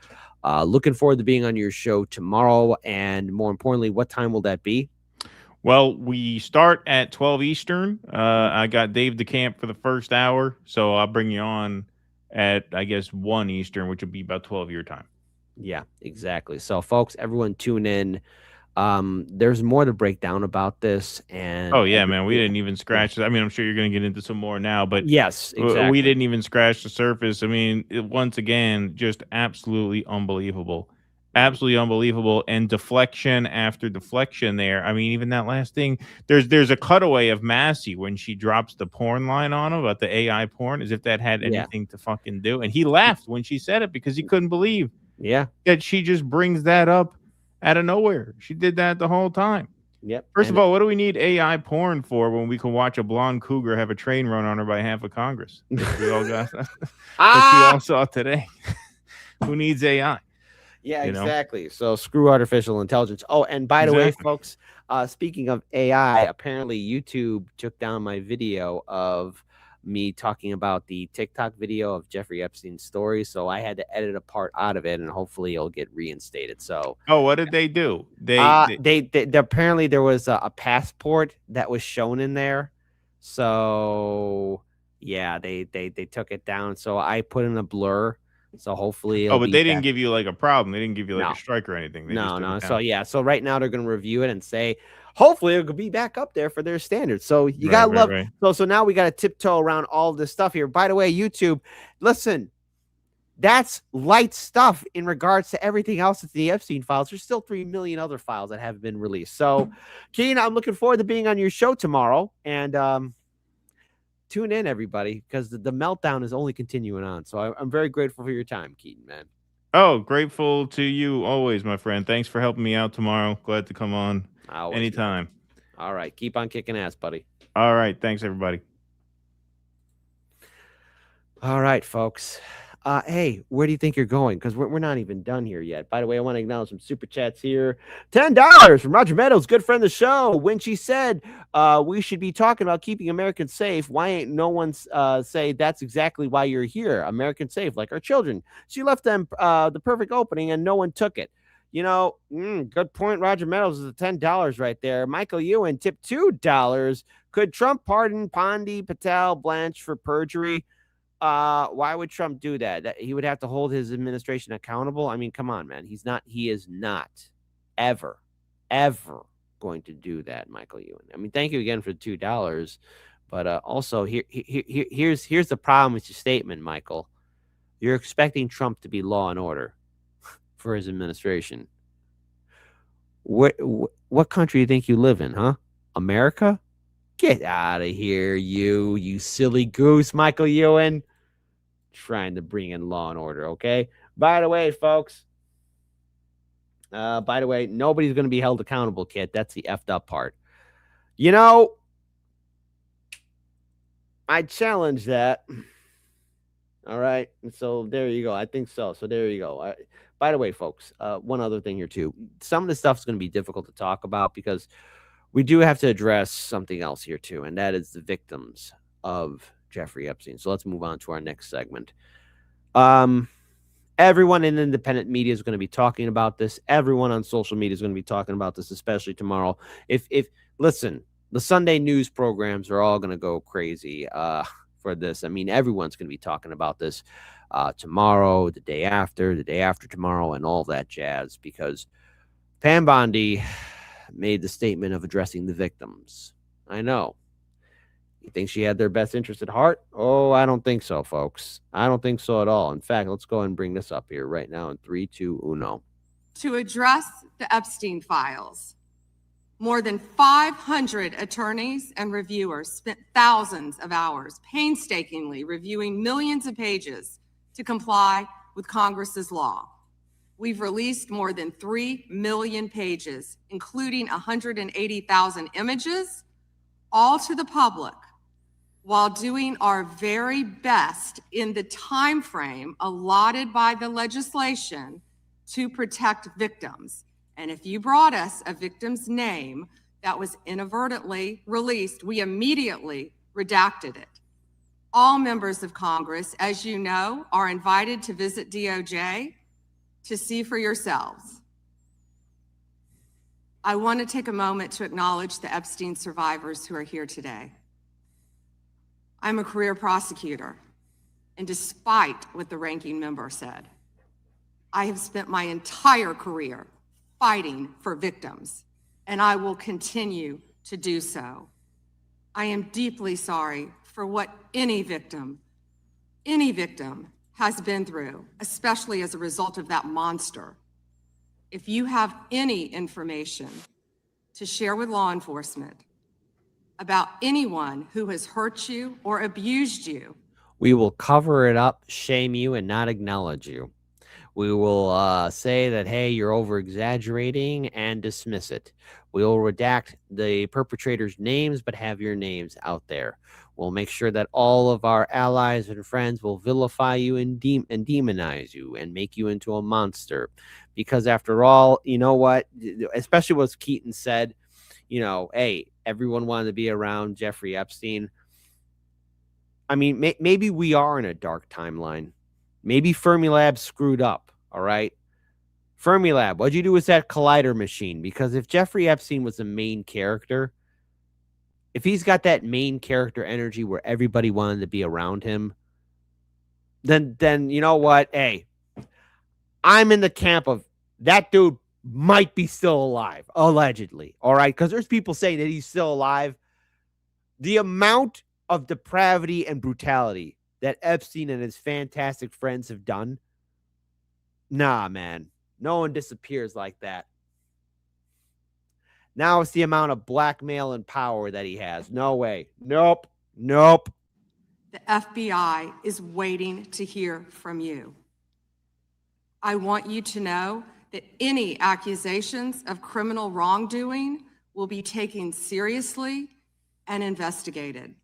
looking forward to being on your show tomorrow. And more importantly, what time will that be? Well, we start at 12 Eastern. I got Dave DeCamp for the first hour. So I'll bring you on at, I guess, 1 Eastern, which would be about 12 your time. Yeah, exactly. So folks, everyone tune in. There's more to break down about this. And oh yeah, man, we didn't even scratch. I mean, I'm sure you're going to get into some more now, but yes, exactly. We didn't even scratch the surface. I mean, once again, just absolutely unbelievable, and deflection after deflection. There, I mean, even that last thing. There's a cutaway of Massie when she drops the porn line on him about the AI porn, as if that had anything to fucking do. And he laughed when she said it because he couldn't believe that she just brings that up out of nowhere. She did that the whole time. Yep. First of all, what do we need AI porn for when we can watch a blonde cougar have a train run on her by half of Congress? We all got that we all saw today. Who needs AI? Yeah, exactly. So screw artificial intelligence. Oh, and by the way, folks, speaking of AI, apparently YouTube took down my video of me talking about the TikTok video of Jeffrey Epstein's story. So I had to edit a part out of it, and hopefully it'll get reinstated. So, what did they do? They apparently there was a passport that was shown in there. So yeah, they took it down. So I put in a blur. So hopefully, but they didn't give you like a problem. They didn't give you like a strike or anything. No. So yeah, so right now they're going to review it and say, hopefully it'll be back up there for their standards. So you gotta love. Right. So now we got to tiptoe around all this stuff here. By the way, YouTube, listen, that's light stuff in regards to everything else that's the Epstein files. There's still 3 million other files that haven't been released. So, Keen, I'm looking forward to being on your show tomorrow, and tune in, everybody, because the meltdown is only continuing on. So I'm very grateful for your time, Keaton, man. Oh, grateful to you always, my friend. Thanks for helping me out tomorrow. Glad to come on anytime. All right. Keep on kicking ass, buddy. All right. Thanks, everybody. All right, folks. Hey, where do you think you're going? Because we're not even done here yet. By the way, I want to acknowledge some super chats here. $10 from Roger Meadows, good friend of the show. When she said we should be talking about keeping Americans safe, why ain't no one say that's exactly why you're here? Americans safe, like our children. She left them the perfect opening, and no one took it. You know, good point. Roger Meadows is $10 right there. Michael Ewan tipped $2. Could Trump pardon Bondi, Patel, Blanche for perjury? Why would Trump do that? He would have to hold his administration accountable. I mean, come on, man. He is not ever going to do that, Michael Ewan. I mean, thank you again for the $2. But also here's the problem with your statement, Michael. You're expecting Trump to be law and order for his administration. What country do you think you live in, huh? America? Get out of here, you silly goose, Michael Ewan. Trying to bring in law and order, okay? By the way, folks, nobody's going to be held accountable, kid. That's the effed up part. You know, I challenge that. All right. So there you go. I think so. So there you go. By the way, folks, one other thing here, too. Some of the stuff is going to be difficult to talk about because we do have to address something else here, too, and that is the victims of Jeffrey Epstein. So let's move on to our next segment. Everyone in independent media is going to be talking about this. Everyone on social media is going to be talking about this, especially tomorrow. Listen, the Sunday news programs are all going to go crazy for this. I mean, everyone's going to be talking about this tomorrow, the day after tomorrow, and all that jazz, because Pam Bondi made the statement of addressing the victims. I know. You think she had their best interest at heart? Oh, I don't think so, folks. I don't think so at all. In fact, let's go ahead and bring this up here right now in 3, 2, 1. To address the Epstein files, more than 500 attorneys and reviewers spent thousands of hours painstakingly reviewing millions of pages to comply with Congress's law. We've released more than 3 million pages, including 180,000 images, all to the public, while doing our very best in the time frame allotted by the legislation to protect victims. And if you brought us a victim's name that was inadvertently released, we immediately redacted it. All members of Congress, as you know, are invited to visit DOJ to see for yourselves. I want to take a moment to acknowledge the Epstein survivors who are here today. I'm a career prosecutor, and despite what the ranking member said, I have spent my entire career fighting for victims, and I will continue to do so. I am deeply sorry for what any victim has been through, especially as a result of that monster. If you have any information to share with law enforcement about anyone who has hurt you or abused you, we will cover it up, shame you, and not acknowledge you. We will say that, hey, you're over-exaggerating and dismiss it. We will redact the perpetrators' names, but have your names out there. We'll make sure that all of our allies and friends will vilify you and demonize you and make you into a monster. Because after all, you know what? Especially what Keaton said, you know, hey, everyone wanted to be around Jeffrey Epstein. I mean, maybe we are in a dark timeline. Maybe Fermilab screwed up, all right? Fermilab, what'd you do with that collider machine? Because if Jeffrey Epstein was the main character, if he's got that main character energy where everybody wanted to be around him, then you know what? Hey, I'm in the camp of that dude might be still alive, allegedly, all right? Because there's people saying that he's still alive. The amount of depravity and brutality that Epstein and his fantastic friends have done, nah, man. No one disappears like that. Now it's the amount of blackmail and power that he has. No way. Nope. Nope. the FBI is waiting to hear from you. I want you to know that any accusations of criminal wrongdoing will be taken seriously and investigated.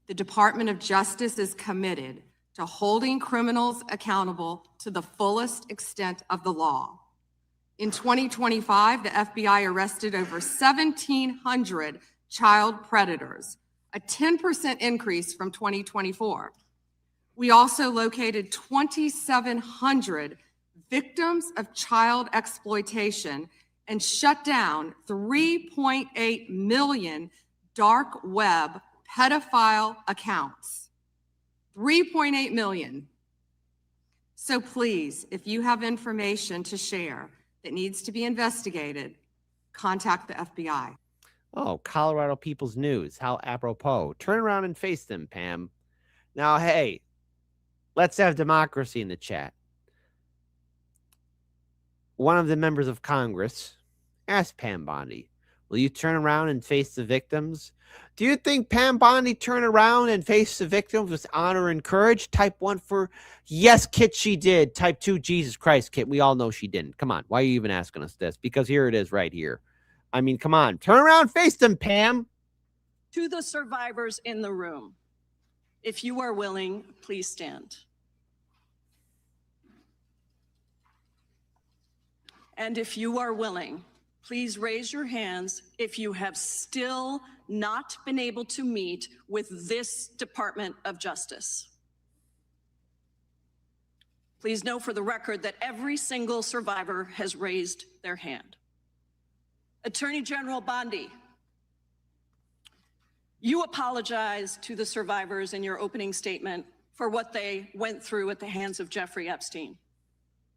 The Department of Justice is committed to holding criminals accountable to the fullest extent of the law. In 2025, the FBI arrested over 1,700 child predators, a 10% increase from 2024. We also located 2,700 victims of child exploitation and shut down 3.8 million dark web pedophile accounts. 3.8 million. So please, if you have information to share that needs to be investigated, contact the FBI. Oh, Colorado People's News. How apropos. Turn around and face them, Pam. Now, hey, let's have democracy in the chat. One of the members of Congress asked Pam Bondi, will you turn around and face the victims? Do you think Pam Bondi turned around and faced the victims with honor and courage? Type 1 for yes, Kit, she did. Type 2, Jesus Christ, Kit, we all know she didn't. Come on, why are you even asking us this? Because here it is right here. I mean, come on, turn around, face them, Pam. To the survivors in the room, if you are willing, please stand. And if you are willing, please raise your hands if you have still not been able to meet with this Department of Justice. Please know for the record that every single survivor has raised their hand. Attorney General Bondi, you apologized to the survivors in your opening statement for what they went through at the hands of Jeffrey Epstein.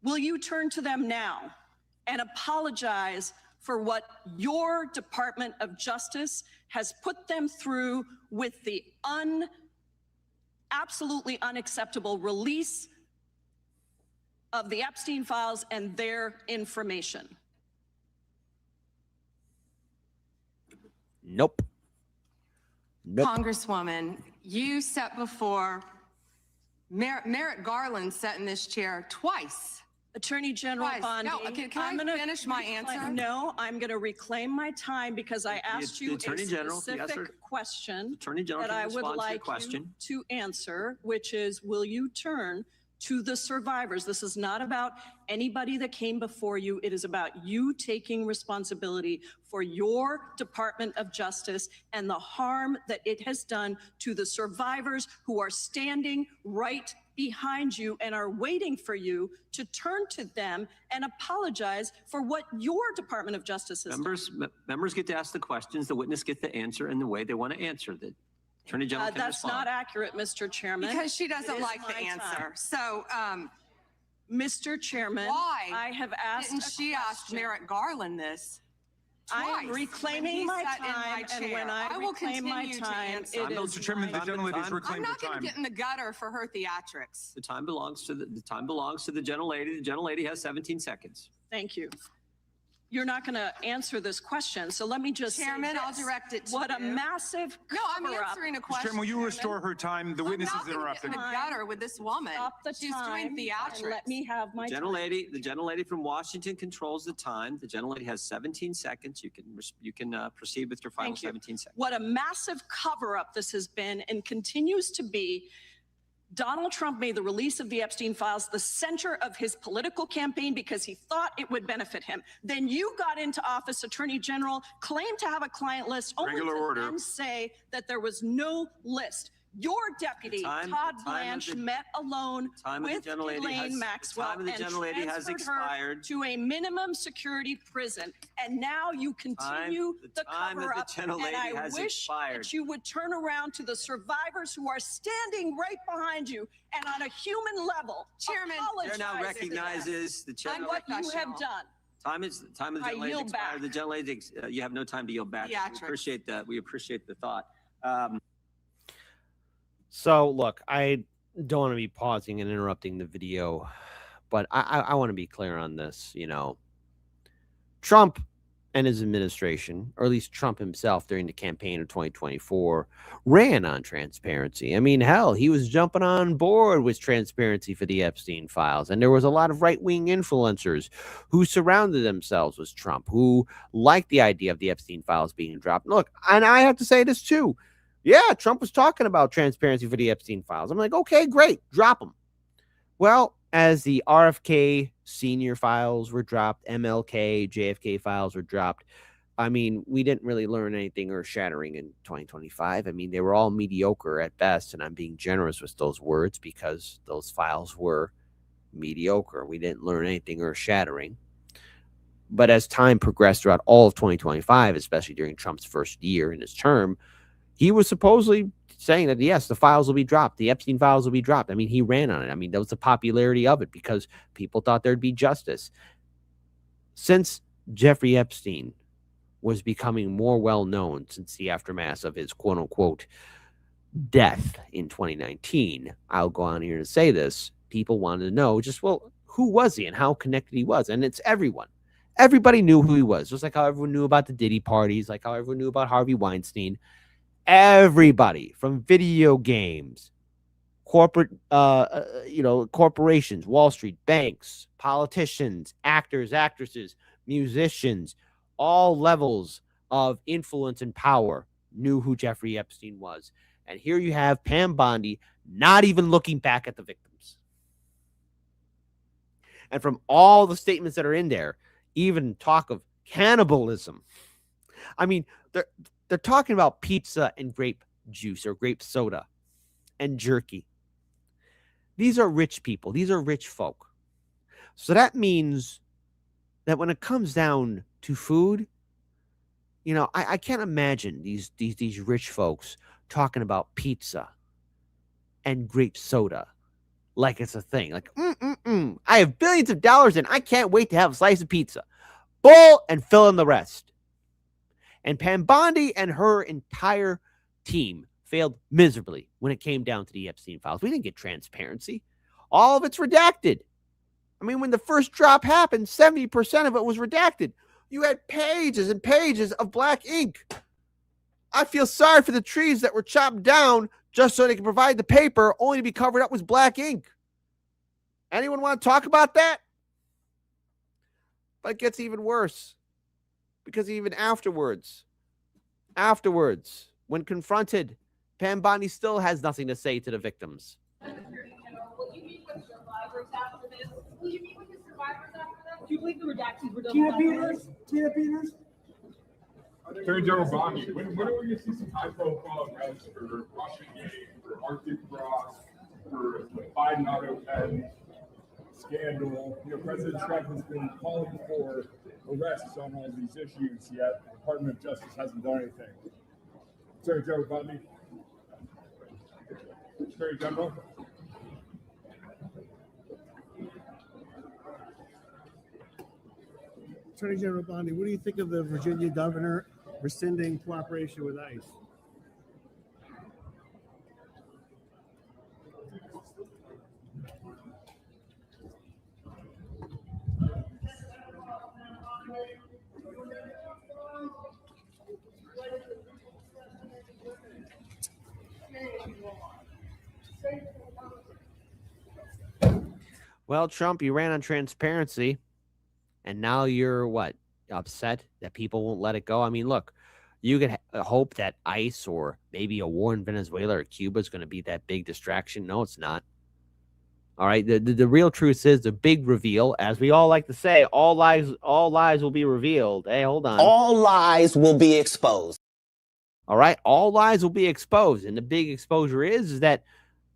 Will you turn to them now and apologize for what your Department of Justice has put them through with the absolutely unacceptable release of the Epstein files and their information. Nope. Nope. Congresswoman, you sat before Merrick Garland sat in this chair twice. Attorney General Twice. Bondi. No, can I finish my answer? No, I'm going to reclaim my time because I asked you a specific question Attorney General that can I would respond to your like you question. to answer, which is, will you turn to the survivors? This is not about anybody that came before you. It is about you taking responsibility for your Department of Justice and the harm that it has done to the survivors who are standing right behind you and are waiting for you to turn to them and apologize for what your Department of Justice has done. Members get to ask the questions, the witness get to answer in the way they want to answer. The Attorney General can That's respond. not accurate, Mr. Chairman. Because she doesn't It is like the my answer. time. So, Mr. Chairman, why I have asked didn't a she ask question. Merrick Garland this? I am twice when reclaiming he my sat in my time, and when chair? I will reclaim my continue to time, answer. it is Mr. Chairman, the my gentlelady's I'm reclaimed her not going to time. get in the gutter for her theatrics. The time belongs to the gentlelady. The gentlelady has 17 seconds. Thank you. You're not going to answer this question, so let me just Chairman, say I'll this. direct it to What a you. massive No, I'm cover-up. answering a Mr. question. Chairman, will you Chairman. restore her time? The witness I'm is not gonna interrupted. get in the gutter with this woman. Stop the She's time doing and theatrics. let me have my time. The gentlelady from Washington controls the time. The gentlelady has 17 seconds. You can proceed with your final Thank you. 17 seconds. What a massive cover-up this has been and continues to be. Donald Trump made the release of the Epstein files the center of his political campaign because he thought it would benefit him. Then you got into office, Attorney General, claimed to have a client list, only Regular to order. then say that there was no list. Your deputy, The time Todd of Blanche, the- met alone time of the with gentlelady Ghislaine has- Maxwell the time of the and gentlelady has transferred her expired. to a minimum security prison. And now you continue The the time of the cover-up. And gentlelady I has wish expired. that you would turn around to the survivors who are standing right behind you and on a human level, Chairman, Chair now apologize recognizes the chair. on what you have Unprofessional. done. Time of the I gentlelady yield expired. back. The gentlelady, you have no time to yield back. Theatrics. We appreciate that. We appreciate the thought. So, look, I don't want to be pausing and interrupting the video, but I want to be clear on this. You know, Trump and his administration, or at least Trump himself during the campaign of 2024, ran on transparency. I mean, hell, he was jumping on board with transparency for the Epstein files. And there was a lot of right-wing influencers who surrounded themselves with Trump, who liked the idea of the Epstein files being dropped. Look, and I have to say this too. Yeah, Trump was talking about transparency for the Epstein files. I'm like, okay, great, drop them. Well, as the RFK senior files were dropped, MLK, JFK files were dropped, I mean, we didn't really learn anything earth-shattering in 2025. I mean, they were all mediocre at best, and I'm being generous with those words because those files were mediocre. We didn't learn anything earth-shattering. But as time progressed throughout all of 2025, especially during Trump's first year in his term, he was supposedly saying that, yes, the files will be dropped. The Epstein files will be dropped. I mean, he ran on it. I mean, that was the popularity of it because people thought there'd be justice. Since Jeffrey Epstein was becoming more well-known since the aftermath of his quote-unquote death in 2019, I'll go on here to say this, people wanted to know just, well, who was he and how connected he was? And it's everyone. Everybody knew who he was, just like how everyone knew about the Diddy parties, like how everyone knew about Harvey Weinstein. Everybody from video games, corporate, corporations, Wall Street, banks, politicians, actors, actresses, musicians, all levels of influence and power knew who Jeffrey Epstein was. And here you have Pam Bondi not even looking back at the victims. And from all the statements that are in there, even talk of cannibalism. I mean, they're talking about pizza and grape juice or grape soda and jerky. These are rich people. These are rich folk. So that means that when it comes down to food, you know, I can't imagine these rich folks talking about pizza and grape soda like it's a thing. Like, I have billions of dollars and I can't wait to have a slice of pizza. bull and fill in the rest. And Pam Bondi and her entire team failed miserably when it came down to the Epstein files. We didn't get transparency. All of it's redacted. I mean, when the first drop happened, 70% of it was redacted. You had pages and pages of black ink. I feel sorry for the trees that were chopped down just so they could provide the paper, only to be covered up with black ink. Anyone want to talk about that? But it gets even worse. Because even afterwards, when confronted, Pam Bondi still has nothing to say to the victims. Will you meet with survivors after this? Will you meet with the survivors after this? Do you believe the redactions were done? Tina Peters. Attorney General Bondi, when are we going to see some high-profile arrests for Russian aid, for Arctic Cross, for the Biden auto pen scandal? You know, President Trump has been calling for arrests on all these issues, yet the Department of Justice hasn't done anything. Attorney General Bondi. Attorney General. Attorney General Bondi, what do you think of the Virginia governor rescinding cooperation with ICE? Well, Trump, you ran on transparency, and now you're what? Upset that people won't let it go? I mean, look, you could hope that ICE or maybe a war in Venezuela or Cuba is going to be that big distraction. No, it's not. All right. The real truth is the big reveal, as we all like to say, all lies will be revealed. Hey, hold on. All lies will be exposed. All right. All lies will be exposed. And the big exposure is that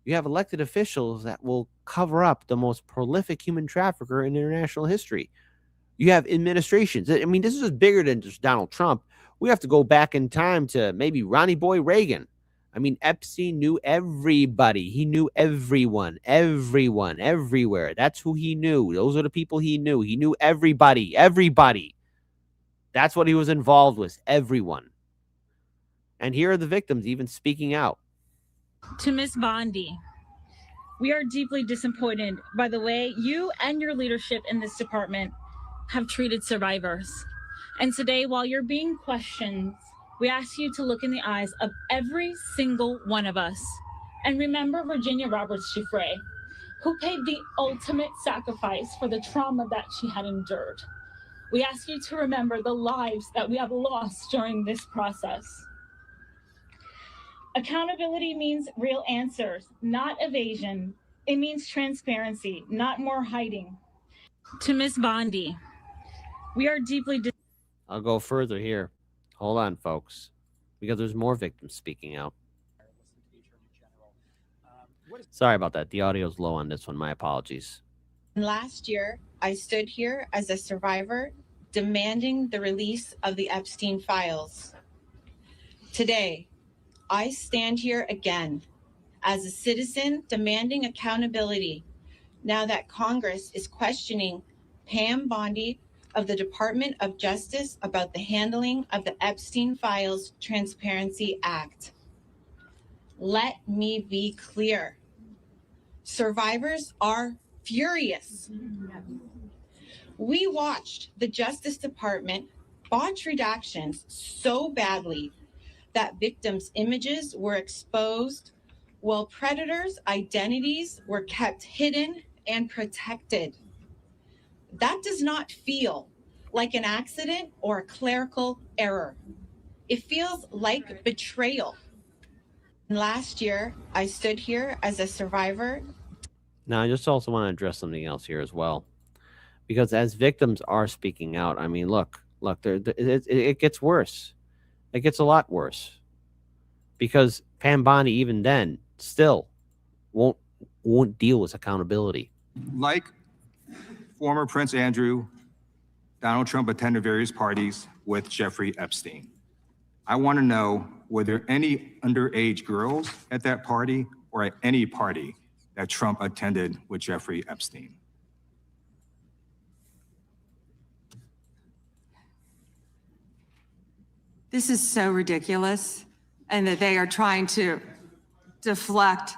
you have elected officials that will cover up the most prolific human trafficker in international history. You have administrations. I mean, this is bigger than just Donald Trump. We have to go back in time to maybe Ronnie Boy Reagan. I mean, Epstein knew everybody. He knew everyone, everywhere. That's who he knew. Those are the people he knew. He knew everybody. That's what he was involved with, everyone. And here are the victims even speaking out. To Ms. Bondi, we are deeply disappointed by the way you and your leadership in this department have treated survivors. And today, while you're being questioned, we ask you to look in the eyes of every single one of us and remember Virginia Roberts Giuffre, who paid the ultimate sacrifice for the trauma that she had endured. We ask you to remember the lives that we have lost during this process. Accountability means real answers, not evasion. It means transparency, not more hiding. To Ms. Bondi, we are deeply... I'll go further here. Hold on, folks, because there's more victims speaking out. Sorry about that. The audio's low on this one. My apologies. Last year, I stood here as a survivor demanding the release of the Epstein files. Today, I stand here again as a citizen demanding accountability now that Congress is questioning Pam Bondi of the Department of Justice about the handling of the Epstein Files Transparency Act. Let me be clear. Survivors are furious. We watched the Justice Department botch redactions so badly that victims' images were exposed while predators' identities were kept hidden and protected. That does not feel like an accident or a clerical error. It feels like betrayal. Last year, I stood here as a survivor. Now, I just also want to address something else here as well. Because as victims are speaking out, I mean, look, it gets worse. It gets a lot worse. Because Pam Bondi, even then, still won't deal with accountability. Like former Prince Andrew, Donald Trump attended various parties with Jeffrey Epstein. I want to know, were there any underage girls at that party or at any party that Trump attended with Jeffrey Epstein? This is so ridiculous, and that they are trying to deflect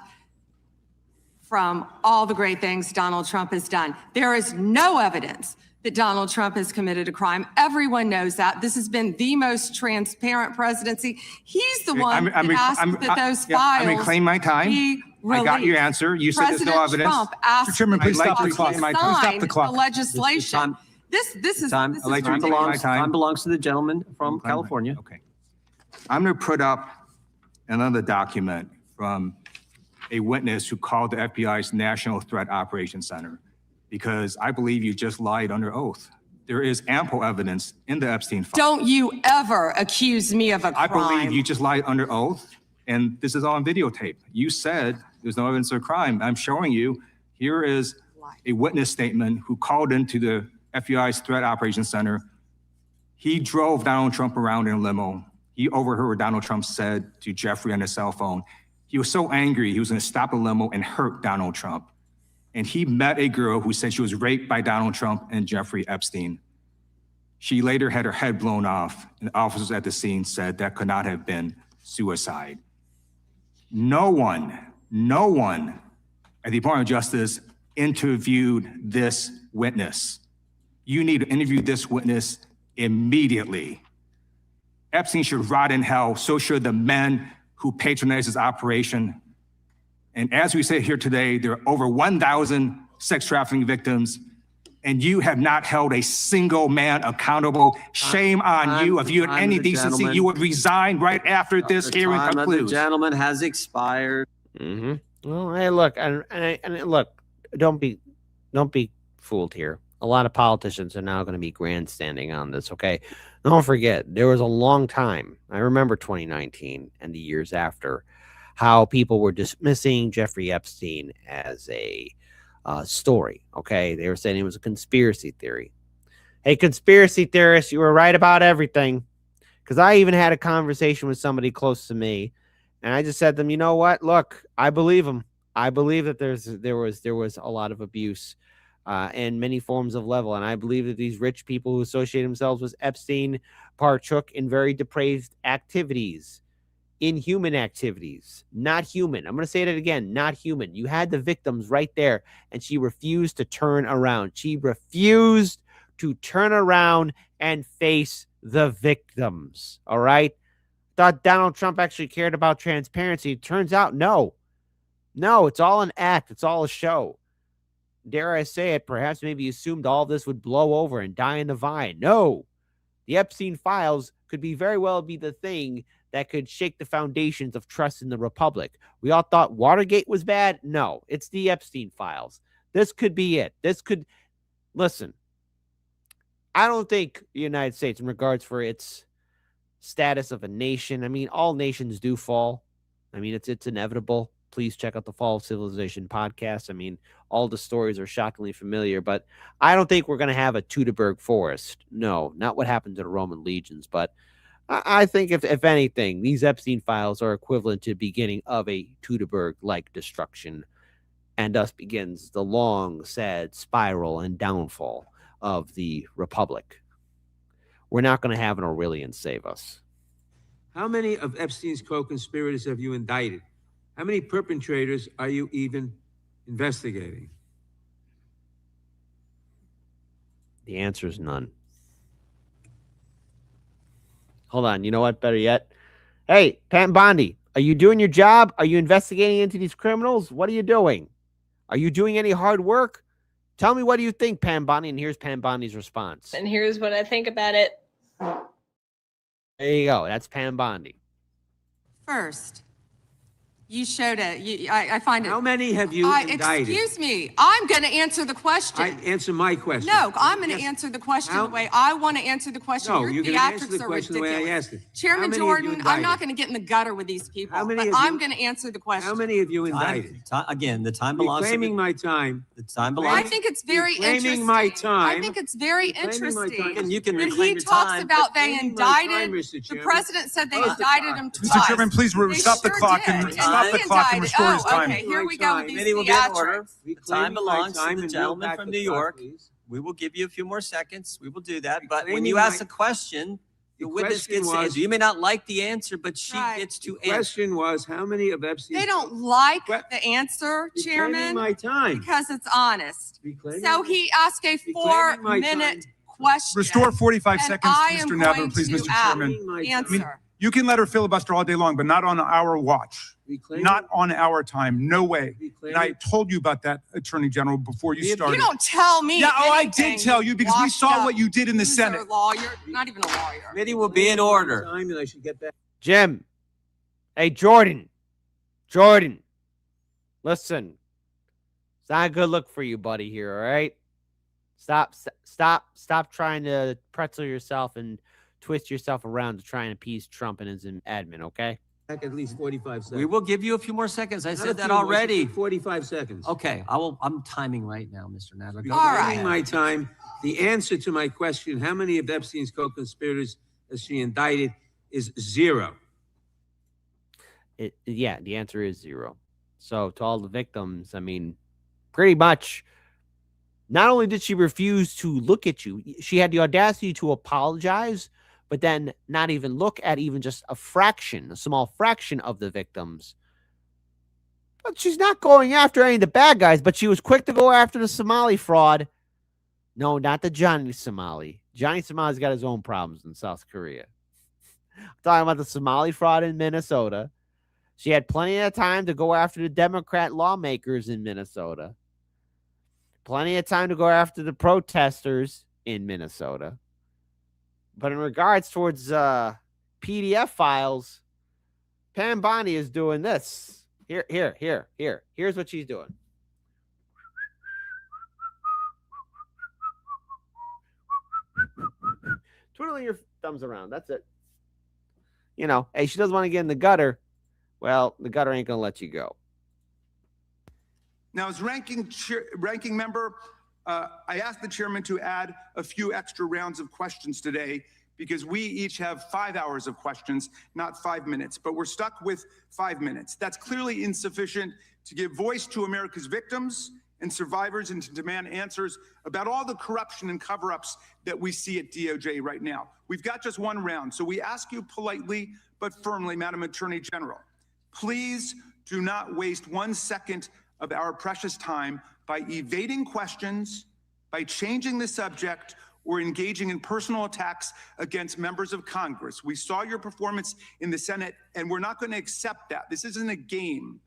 from all the great things Donald Trump has done. There is no evidence that Donald Trump has committed a crime. Everyone knows that. This has been the most transparent presidency. He's the one that asked that those files I'm reclaiming my time. be I got your released. answer. You said there's no President evidence. Trump asked Mr. Chairman, please I'd stop like the to clock. reclaim my Please stop the the clock. legislation. This is Time, this I'd like is to reclaim my ridiculous. time belongs to the gentleman from California. Okay. I'm going to put up another document from a witness who called the FBI's National Threat Operations Center because I believe you just lied under oath. There is ample evidence in the Epstein file. Don't you ever accuse me of a I crime. believe you just lied under oath, and this is on videotape. You said there's no evidence of a crime. I'm showing you. Here is a witness statement who called into the FBI's Threat Operations Center. He drove Donald Trump around in a limo. He overheard what Donald Trump said to Jeffrey on his cell phone. He was so angry, he was going to stop the limo and hurt Donald Trump. And he met a girl who said she was raped by Donald Trump and Jeffrey Epstein. She later had her head blown off, and officers at the scene said that could not have been suicide. No one at the Department of Justice interviewed this witness. You need to interview this witness immediately. Epstein should rot in hell, so should the men who patronized his operation. And as we sit here today, there are over 1,000 sex trafficking victims, and you have not held a single man accountable. Shame on you. If you had any decency, you would resign right after this hearing concludes. The gentleman has expired. Well, hey, look, and look, don't be fooled here. A lot of politicians are now going to be grandstanding on this. Okay, don't forget there was a long time. I remember 2019 and the years after, how people were dismissing Jeffrey Epstein as a story. Okay, they were saying it was a conspiracy theory. Hey, conspiracy theorists, you were right about everything. Because I even had a conversation with somebody close to me, and I just said to them, you know what? Look, I believe him. I believe that there was a lot of abuse and many forms of level, and I believe that these rich people who associate themselves with Epstein partook in very depraved activities, inhuman activities, not human. I'm going to say that again, not human. You had the victims right there, and she refused to turn around. She refused to turn around and face the victims. All right. Thought Donald Trump actually cared about transparency. Turns out, no, it's all an act. It's all a show. Dare I say it, perhaps maybe assumed all this would blow over and die in the vine. No, the Epstein files could very well be the thing that could shake the foundations of trust in the republic. We all thought Watergate was bad. No, it's the Epstein files. This could be it. Listen, I don't think the United States, in regards for its status of a nation, I mean, all nations do fall. I mean, it's inevitable. Please check out the Fall of Civilization podcast. I mean, all the stories are shockingly familiar, but I don't think we're going to have a Teutoburg forest. No, not what happened to the Roman legions. But I think if anything, these Epstein files are equivalent to the beginning of a Teutoburg-like destruction, and thus begins the long, sad spiral and downfall of the republic. We're not going to have an Aurelian save us. How many of Epstein's co-conspirators have you indicted? How many perpetrators are you even investigating? The answer is none. Hold on. You know what? Better yet. Hey, Pat Bondi, are you doing your job? Are you investigating into these criminals? What are you doing? Are you doing any hard work? Tell me, what do you think, Pam Bondi? And here's Pam Bondi's response. And here's what I think about it. There you go. That's Pam Bondi. First, you showed it. I find it. How many have you indicted? Excuse me. I'm going to answer the question. Answer my question. No, I'm going to answer the question the way I want to answer the question. No, Your you're going to answer the theatrics are question the way I ridiculous. asked it. Chairman Jordan, I'm not going to get in the gutter with these people, but I'm going to answer the question. How many have you indicted? Again, the time belongs to Reclaiming my time. The time belongs. I think it's very interesting. Reclaiming my time. I think it's very interesting. And you can that reclaim he your talks time. about they Reclaiming my time, indicted. Mr. The Chairman. president said they indicted him twice. Mr. Chairman, please They stop the sure clock did. and stop the he clock and indicted- restore his time. Okay, here we go with these Committee will get in order. theatrics. The time belongs to time the and gentleman yield from back New the clock, York. please. We will give you a few more seconds. We will do that. But when Reclaiming you ask a question, The The witness question gets to was- answer. You may not like the answer, but she Right. gets to The answer. question was, how many of Epstein's... They don't like Que- the answer, Reclaiming Chairman, my time. because it's honest. Reclaiming So my- he asked a Reclaiming my 4-minute question. Restore 45 and seconds, I Mr. am Nadler, going please, to Mr. Chairman. answer. You can let her filibuster all day long, but not on our watch. Reclaiming- Not on our time. No way. And I Reclaiming- told you about that, Attorney General, before you You started. You don't tell me. Yeah, I anything, did tell you because we washed saw up what you did in the loser Senate. Lawyer, not even a lawyer. Committee will be in order. Time and I should get back. Jim. Hey, Jordan. Jordan. Listen. It's not a good look for you, buddy, here, all right? Stop trying to pretzel yourself and twist yourself around to try and appease Trump and his admin, okay? Back at least 45 seconds. We will give you a few more seconds. I Not a said that few more, already. 45 seconds. Okay, I'm timing right now, Mr. Nadler. Go All ahead. right. Reclaiming my time. The answer to my question, how many of Epstein's co-conspirators has she indicted, is 0. Yeah, the answer is 0. So to all the victims, I mean, pretty much, not only did she refuse to look at you, she had the audacity to apologize, but then not even look at even just a small fraction of the victims. But she's not going after any of the bad guys, but she was quick to go after the Somali fraud. No, not the Johnny Somali. Johnny Somali's got his own problems in South Korea. I'm talking about the Somali fraud in Minnesota. She had plenty of time to go after the Democrat lawmakers in Minnesota. Plenty of time to go after the protesters in Minnesota. But in regards towards PDF files, Pam Bondi is doing this. Here. Here's what she's doing. Twiddling your thumbs around. That's it. You know, hey, she doesn't want to get in the gutter. Well, the gutter ain't going to let you go. Now, as ranking member, I asked the chairman to add a few extra rounds of questions today because we each have 5 hours of questions, not 5 minutes, but we're stuck with 5 minutes. That's clearly insufficient to give voice to America's victims and survivors and to demand answers about all the corruption and cover-ups that we see at DOJ right now. We've got just one round, so we ask you politely but firmly, Madam Attorney General, please do not waste 1 second of our precious time by evading questions, by changing the subject, or engaging in personal attacks against members of Congress. We saw your performance in the Senate, and we're not going to accept that. This isn't a game.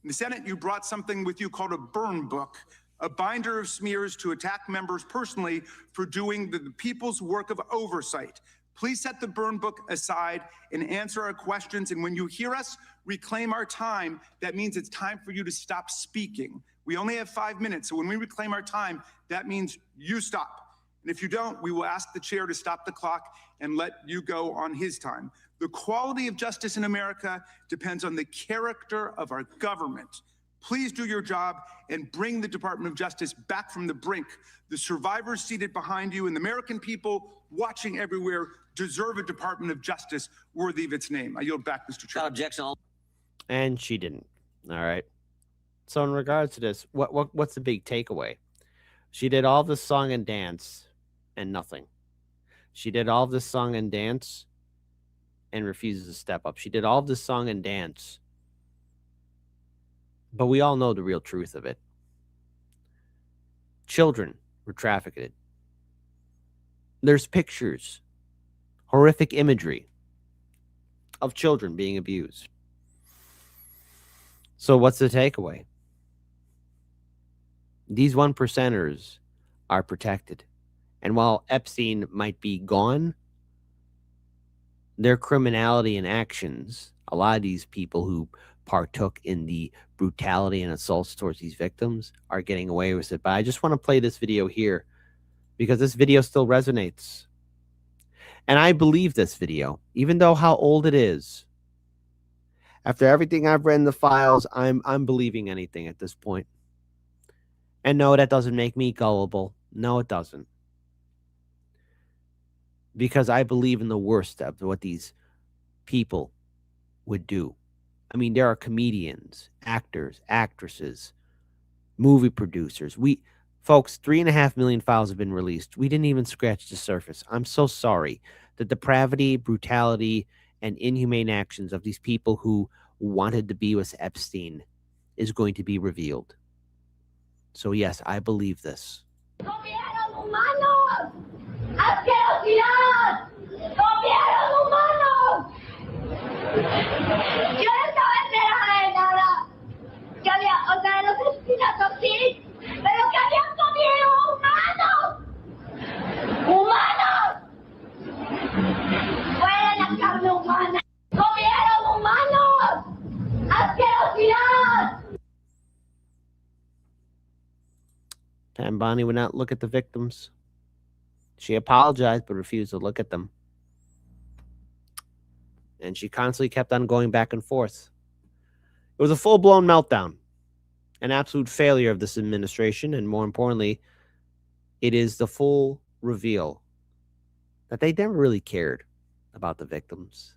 In the Senate, you brought something with you called a burn book, a binder of smears to attack members personally for doing the people's work of oversight. Please set the burn book aside and answer our questions. And when you hear us reclaim our time, that means it's time for you to stop speaking. We only have 5 minutes, so when we reclaim our time, that means you stop. And if you don't, we will ask the chair to stop the clock and let you go on his time. The quality of justice in America depends on the character of our government. Please do your job and bring the Department of Justice back from the brink. The survivors seated behind you and the American people watching everywhere deserve a Department of Justice worthy of its name. I yield back, Mr. Chair. Objection. And she didn't. All right. So in regards to this, what's the big takeaway? She did all this song and dance and nothing. She did all this song and dance and refuses to step up. She did all this song and dance. But we all know the real truth of it. Children were trafficked. There's pictures, horrific imagery of children being abused. So what's the takeaway? These 1%ers are protected. And while Epstein might be gone, their criminality and actions, a lot of these people who partook in the brutality and assaults towards these victims are getting away with it. But I just want to play this video here because this video still resonates. And I believe this video, even though how old it is. After everything I've read in the files, I'm believing anything at this point. And no, that doesn't make me gullible. No, it doesn't. Because I believe in the worst of what these people would do. I mean, there are comedians, actors, actresses, movie producers. Folks, 3.5 million files have been released. We didn't even scratch the surface. I'm so sorry the depravity, brutality, and inhumane actions of these people who wanted to be with Epstein is going to be revealed. So yes, I believe this. ¡Comieron humanos! ¡Asquerosidad! ¡Comieron humanos! Yo no estaba enterada de nada. Que había, o sea, de los asesinatos sí, pero que habían comido humanos. ¡Humanos! ¡Fue la carne humana! ¡Comieron humanos! ¡Asquerosidad! And Bondi would not look at the victims. She apologized, but refused to look at them. And she constantly kept on going back and forth. It was a full-blown meltdown, an absolute failure of this administration, and more importantly, it is the full reveal that they never really cared about the victims.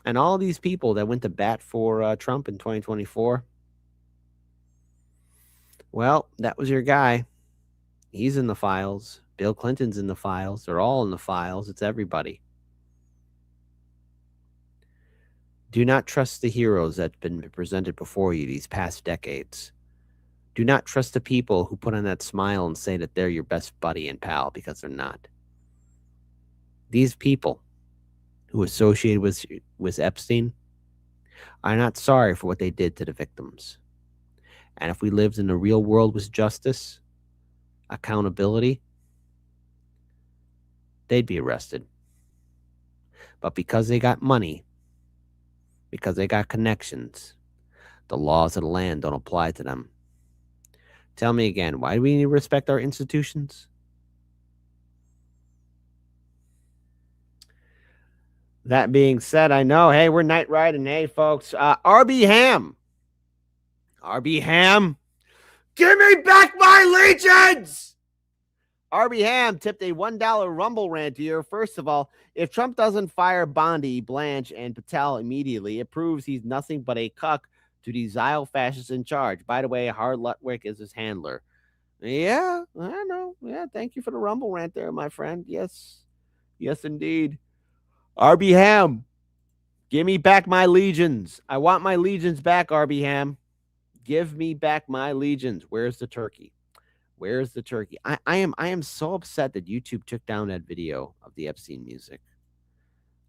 And all these people that went to bat for Trump in 2024, well, that was your guy. He's in the files. Bill Clinton's in the files. They're all in the files. It's everybody. Do not trust the heroes that have been presented before you these past decades. Do not trust the people who put on that smile and say that they're your best buddy and pal, because they're not. These people who associated with Epstein are not sorry for what they did to the victims. And if we lived in a real world with justice, accountability, they'd be arrested. But because they got money, because they got connections, the laws of the land don't apply to them. Tell me again, why do we need to respect our institutions? That being said, I know, hey, we're night riding. Hey, folks, RB Ham. RB Ham, give me back my legions! RB Ham tipped a $1 Rumble rant here. First of all, if Trump doesn't fire Bondi, Blanche, and Patel immediately, it proves he's nothing but a cuck to these Zile fascists in charge. By the way, Hard Lutwick is his handler. Yeah, I know. Yeah, thank you for the Rumble rant there, my friend. Yes. Yes, indeed. RB Ham, give me back my legions. I want my legions back, RB Ham. Give me back my legions. Where's the turkey? Where's the turkey? I am so upset that YouTube took down that video of the Epstein music.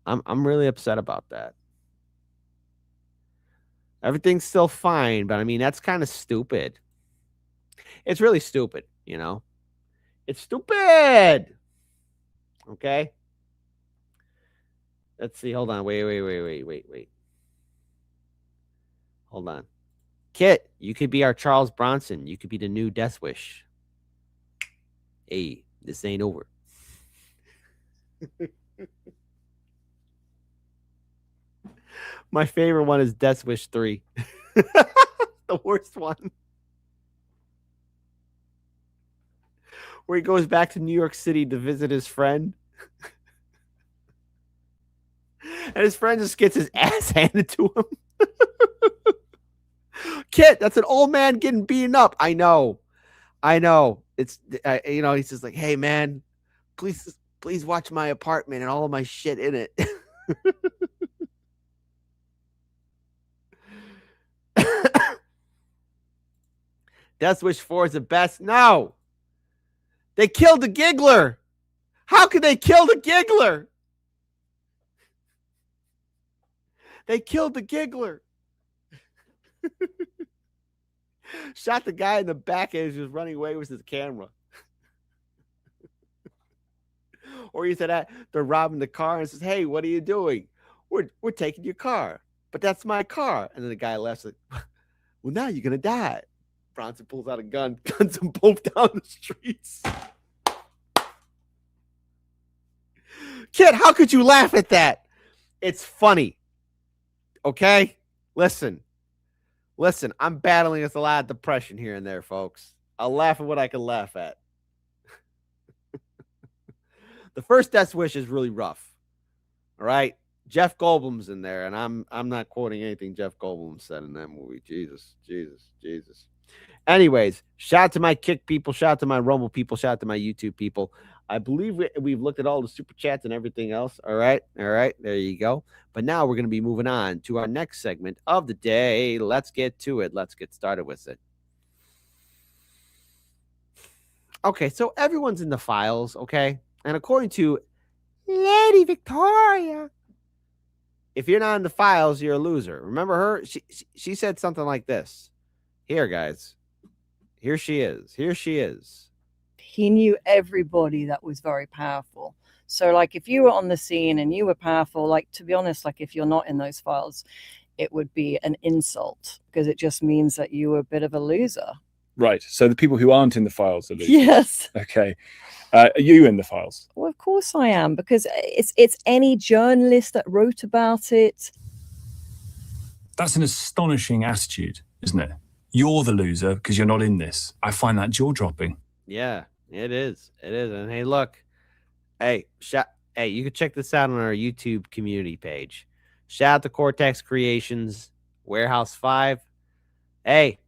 I'm really upset about that. Everything's still fine, but I mean, that's kind of stupid. It's really stupid, you know? It's stupid. Okay? Let's see. Hold on. Wait. Hold on. Kit, you could be our Charles Bronson. You could be the new Death Wish. Hey, this ain't over. My favorite one is Death Wish 3. The worst one. Where he goes back to New York City to visit his friend. And his friend just gets his ass handed to him. Kit, that's an old man getting beaten up. I know. It's, you know, he's just like, hey, man, please watch my apartment and all of my shit in it. Death Wish 4 is the best. No. They killed the giggler. How could they kill the giggler? They killed the giggler. Shot the guy in the back as he was running away with his camera. Or he said, they're robbing the car and says, hey, what are you doing? We're taking your car. But that's my car. And then the guy laughs like, well, now you're going to die. Bronson pulls out a gun, guns them both down the streets. Kid, how could you laugh at that? It's funny. Okay? Listen, I'm battling with a lot of depression here and there, folks. I'll laugh at what I can laugh at. The first Death Wish is really rough. All right? Jeff Goldblum's in there, and I'm not quoting anything Jeff Goldblum said in that movie. Jesus. Anyways, shout out to my Kick people, shout out to my Rumble people, shout out to my YouTube people. I believe we've looked at all the super chats and everything else. All right. There you go. But now we're going to be moving on to our next segment of the day. Let's get to it. Let's get started with it. Okay, so everyone's in the files, okay? And according to Lady Victoria, if you're not in the files, you're a loser. Remember her? She said something like this. Here, guys. Here she is. He knew everybody that was very powerful. So, like, if you were on the scene and you were powerful, like, to be honest, like, if you're not in those files, it would be an insult because it just means that you were a bit of a loser. Right. So the people who aren't in the files are losers. Yes. Okay. Are you in the files? Well, of course I am, because it's any journalist that wrote about it. That's an astonishing attitude, isn't it? You're the loser because you're not in this. I find that jaw-dropping. Yeah, it is. And hey, look. Hey, you can check this out on our YouTube community page. Shout out to Cortex Creations, Warehouse 5. Hey,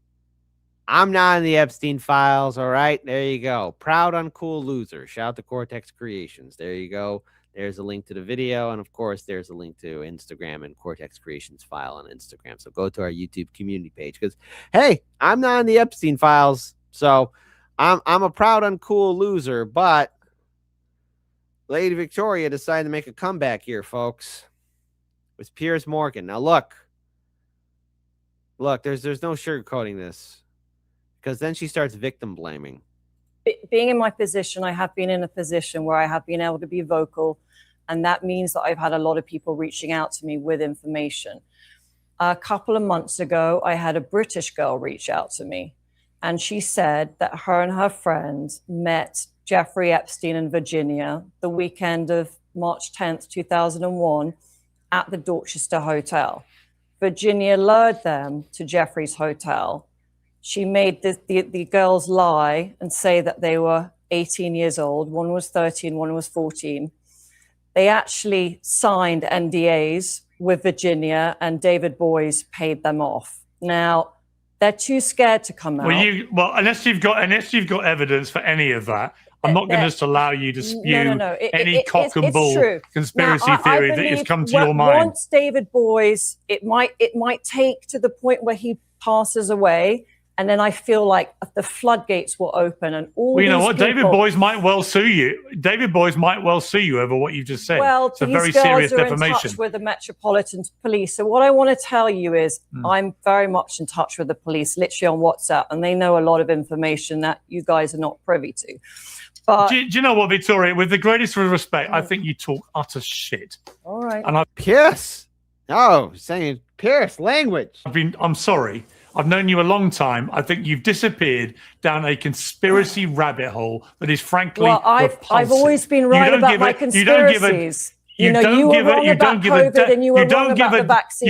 I'm not in the Epstein files, all right? There you go. Proud, uncool loser. Shout out to Cortex Creations. There you go. There's a link to the video, and of course, there's a link to Instagram and Cortex Creations file on Instagram. So go to our YouTube community page because, hey, I'm not in the Epstein files, so I'm a proud, uncool loser. But Lady Victoria decided to make a comeback here, folks. With Piers Morgan. Now look, there's no sugarcoating this. Because then she starts victim blaming. Being in my position, I have been in a position where I have been able to be vocal. And that means that I've had a lot of people reaching out to me with information. A couple of months ago, I had a British girl reach out to me. And she said that her and her friends met Jeffrey Epstein in Virginia the weekend of March 10th, 2001 at the Dorchester Hotel. Virginia lured them to Jeffrey's hotel. She made the girls lie and say that they were 18 years old. One was 13, one was 14. They actually signed NDAs with Virginia, and David Boys paid them off. Now, they're too scared to come out. Well, unless you've got evidence for any of that, I'm not going to just allow you to spew any cock and bull conspiracy theory that has come to your mind. Once David Boys, it might take to the point where he passes away. And then I feel like the floodgates will open, and all. Well, you know these what? people, David Boys might well sue you. David Boys might well sue you over what you just said. Well, it's a these very girls serious are defamation. in touch with the Metropolitan Police. So what I want to tell you is, I'm very much in touch with the police, literally on WhatsApp, and they know a lot of information that you guys are not privy to. But do you know what, Victoria? With the greatest respect, I think you talk utter shit. All right. And Pierce. Oh, saying Pierce language. I'm sorry. I've known you a long time. I think you've disappeared down a conspiracy rabbit hole that is frankly I've always been right about my conspiracies. You were wrong about COVID and you were wrong about the vaccine.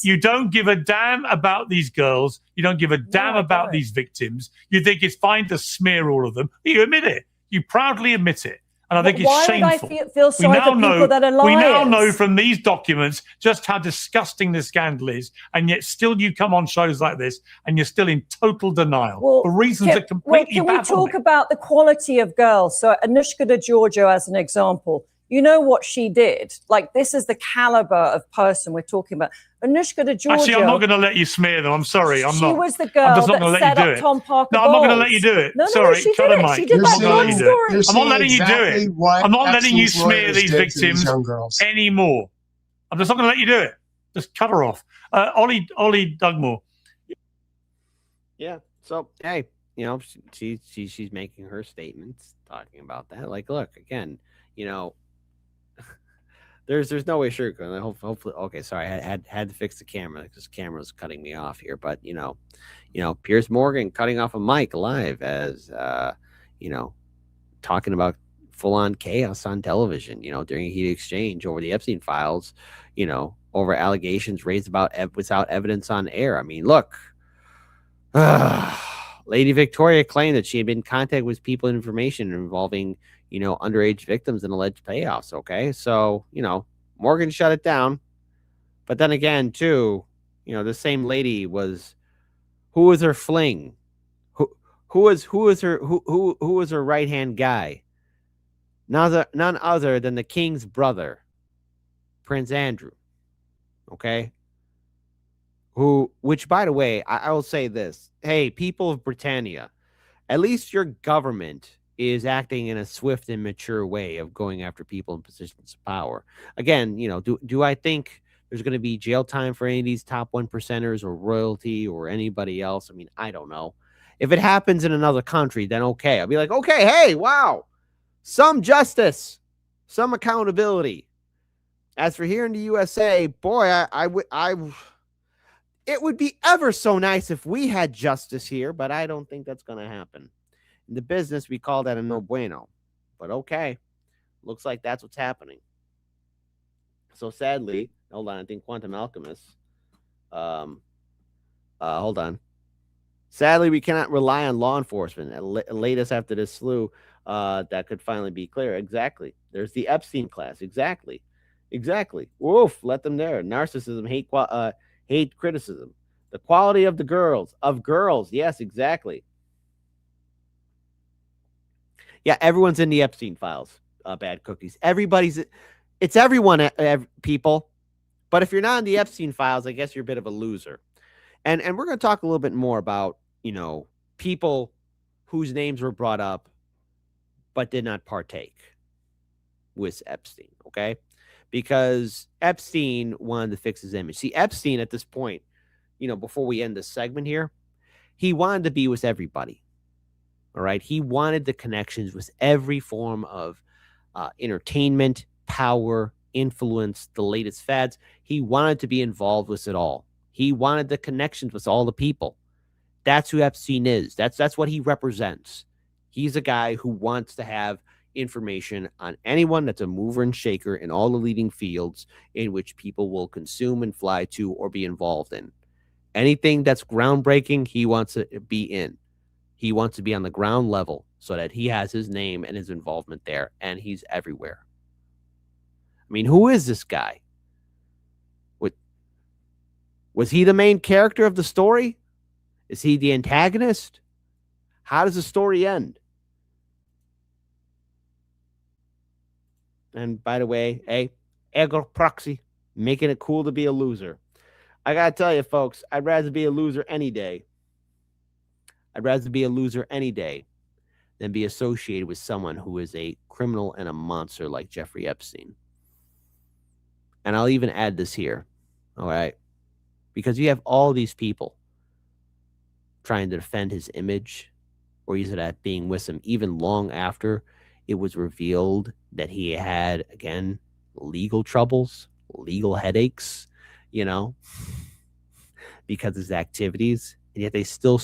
You don't give a damn about these girls. You don't give a damn about these victims. You think it's fine to smear all of them. You admit it. You proudly admit it. And I think it's shameful. Why would I feel sorry for people that are liars? We now know from these documents just how disgusting the scandal is, and yet still you come on shows like this and you're still in total denial for reasons that completely can we baffle talk about the quality of girls? So Anushka DeGiorgio as an example. You know what she did? Like, this is the caliber of person we're talking about. Anushka DeGiorgio. Actually, I'm not going to let you smear them. I'm sorry. I'm not. She was the girl that set up Tom Parker. No, I'm not going to let you do it. Sorry, she cut did it, it. Mike. She did that one story. I'm not letting you do it. I'm not letting you smear these victims anymore. I'm just not going to let you do it. Just cut her off. Ollie Dugmore. Yeah. So, hey, she's making her statements talking about that. Like, look, again, there's no way sugarcoating. Hopefully, okay. Sorry, I had to fix the camera because the camera was cutting me off here. But Piers Morgan cutting off a mic live as talking about full-on chaos on television. During a heated exchange over the Epstein files. Over allegations raised without evidence on air. I mean, look. Lady Victoria claimed that she had been in contact with people and information involving underage victims and alleged payoffs. Okay. So, Morgan shut it down. But then again, too, the same lady who was her fling? Who was her right-hand guy? none other than the king's brother, Prince Andrew. Okay. Which, by the way, I will say this. Hey, people of Britannia, at least your government is acting in a swift and mature way of going after people in positions of power. Again, do I think there's going to be jail time for any of these top 1%ers or royalty or anybody else? I mean, I don't know. If it happens in another country, then okay. I'll be like, okay, hey, wow, some justice, some accountability. As for here in the USA, boy, it would be ever so nice if we had justice here, but I don't think that's going to happen. In the business, we call that a no bueno. But okay, looks like that's what's happening. So sadly, hold on, I think Quantum Alchemist. Hold on. Sadly, we cannot rely on law enforcement. Latest after this slew, that could finally be clear. Exactly. There's the Epstein class. Exactly. Woof. Let them there. Narcissism, hate criticism. The quality of girls. Yes, exactly. Yeah, everyone's in the Epstein files. Bad cookies. It's everyone, people. But if you're not in the Epstein files, I guess you're a bit of a loser. And we're going to talk a little bit more about, people whose names were brought up but did not partake with Epstein, okay? Because Epstein wanted to fix his image. See, Epstein at this point, before we end this segment here, he wanted to be with everybody. All right. He wanted the connections with every form of entertainment, power, influence, the latest fads. He wanted to be involved with it all. He wanted the connections with all the people. That's who Epstein is. That's what he represents. He's a guy who wants to have information on anyone that's a mover and shaker in all the leading fields in which people will consume and fly to or be involved in. Anything that's groundbreaking, he wants to be in. He wants to be on the ground level so that he has his name and his involvement there, and he's everywhere. I mean, who is this guy? Was he the main character of the story? Is he the antagonist? How does the story end? And by the way, hey, ego proxy, making it cool to be a loser. I got to tell you, folks, I'd rather be a loser any day. I'd rather be a loser any day than be associated with someone who is a criminal and a monster like Jeffrey Epstein. And I'll even add this here, all right? Because you have all these people trying to defend his image or use it at being with him even long after it was revealed that he had, again, legal troubles, legal headaches, because of his activities. And yet they still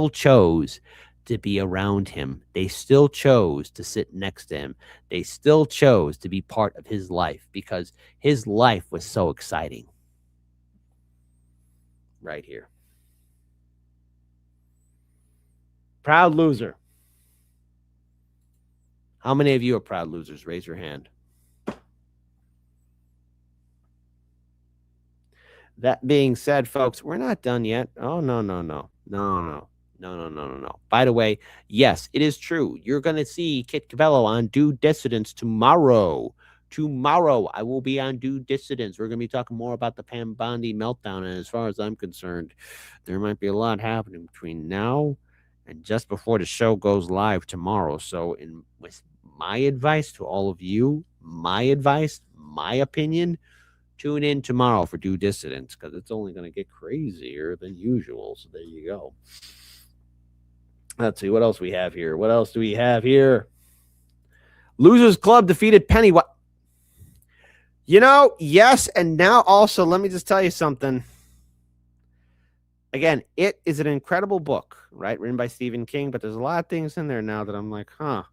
chose to be around him. They still chose to sit next to him. They still chose to be part of his life because his life was so exciting. Right here. Proud loser. How many of you are proud losers? Raise your hand. That being said, folks, we're not done yet. Oh, no. By the way, yes, it is true. You're going to see Kit Cabello on Due Dissidence tomorrow. Tomorrow, I will be on Due Dissidence. We're going to be talking more about the Bondi meltdown. And as far as I'm concerned, there might be a lot happening between now and just before the show goes live tomorrow. So with my advice to all of you, my opinion, tune in tomorrow for Due Dissidence because it's only going to get crazier than usual. So there you go. Let's see what else we have here. What else do we have here? Losers Club defeated Pennywise. Yes, and now also, let me just tell you something. Again, it is an incredible book, right? Written by Stephen King, but there's a lot of things in there now that I'm like, huh.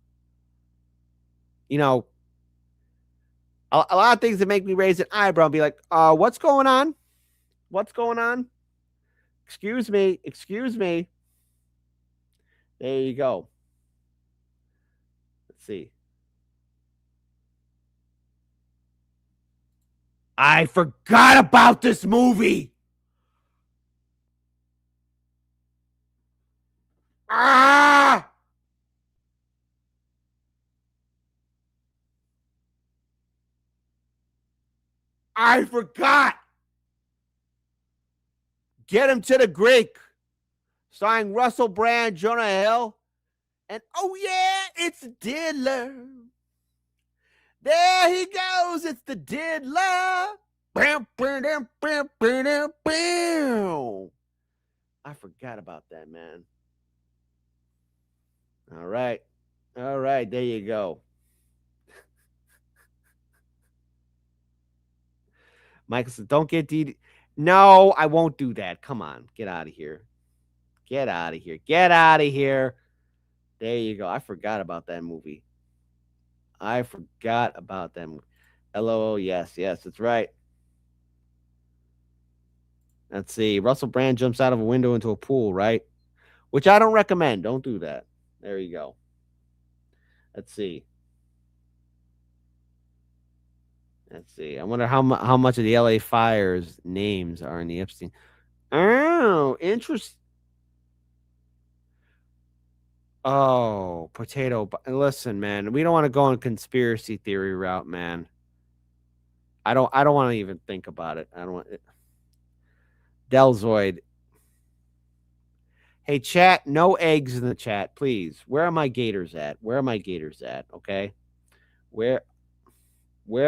A lot of things that make me raise an eyebrow and be like, what's going on? What's going on? Excuse me. There you go. Let's see. I forgot about this movie. I forgot. Get Him to the Greek. Starring Russell Brand, Jonah Hill. And oh yeah, it's Diddler. There he goes. It's the Diddler. Bam, bam, bam, bam, bam, bam. I forgot about that, man. All right. All right. There you go. Michael said, don't get DD. No, I won't do that. Come on. Get out of here. Get out of here. Get out of here. There you go. I forgot about that movie. I forgot about them. LOL. Yes, yes, that's right. Let's see. Russell Brand jumps out of a window into a pool, right? Which I don't recommend. Don't do that. There you go. Let's see. Let's see. I wonder how much of the LA Fires names are in the Epstein. Oh, interesting. Oh, potato. Listen, man, we don't want to go on conspiracy theory route, man. I don't want to even think about it. I don't want it. Delzoid. Hey, chat, no eggs in the chat, please. Where are my gators at? Where are my gators at? Okay. Where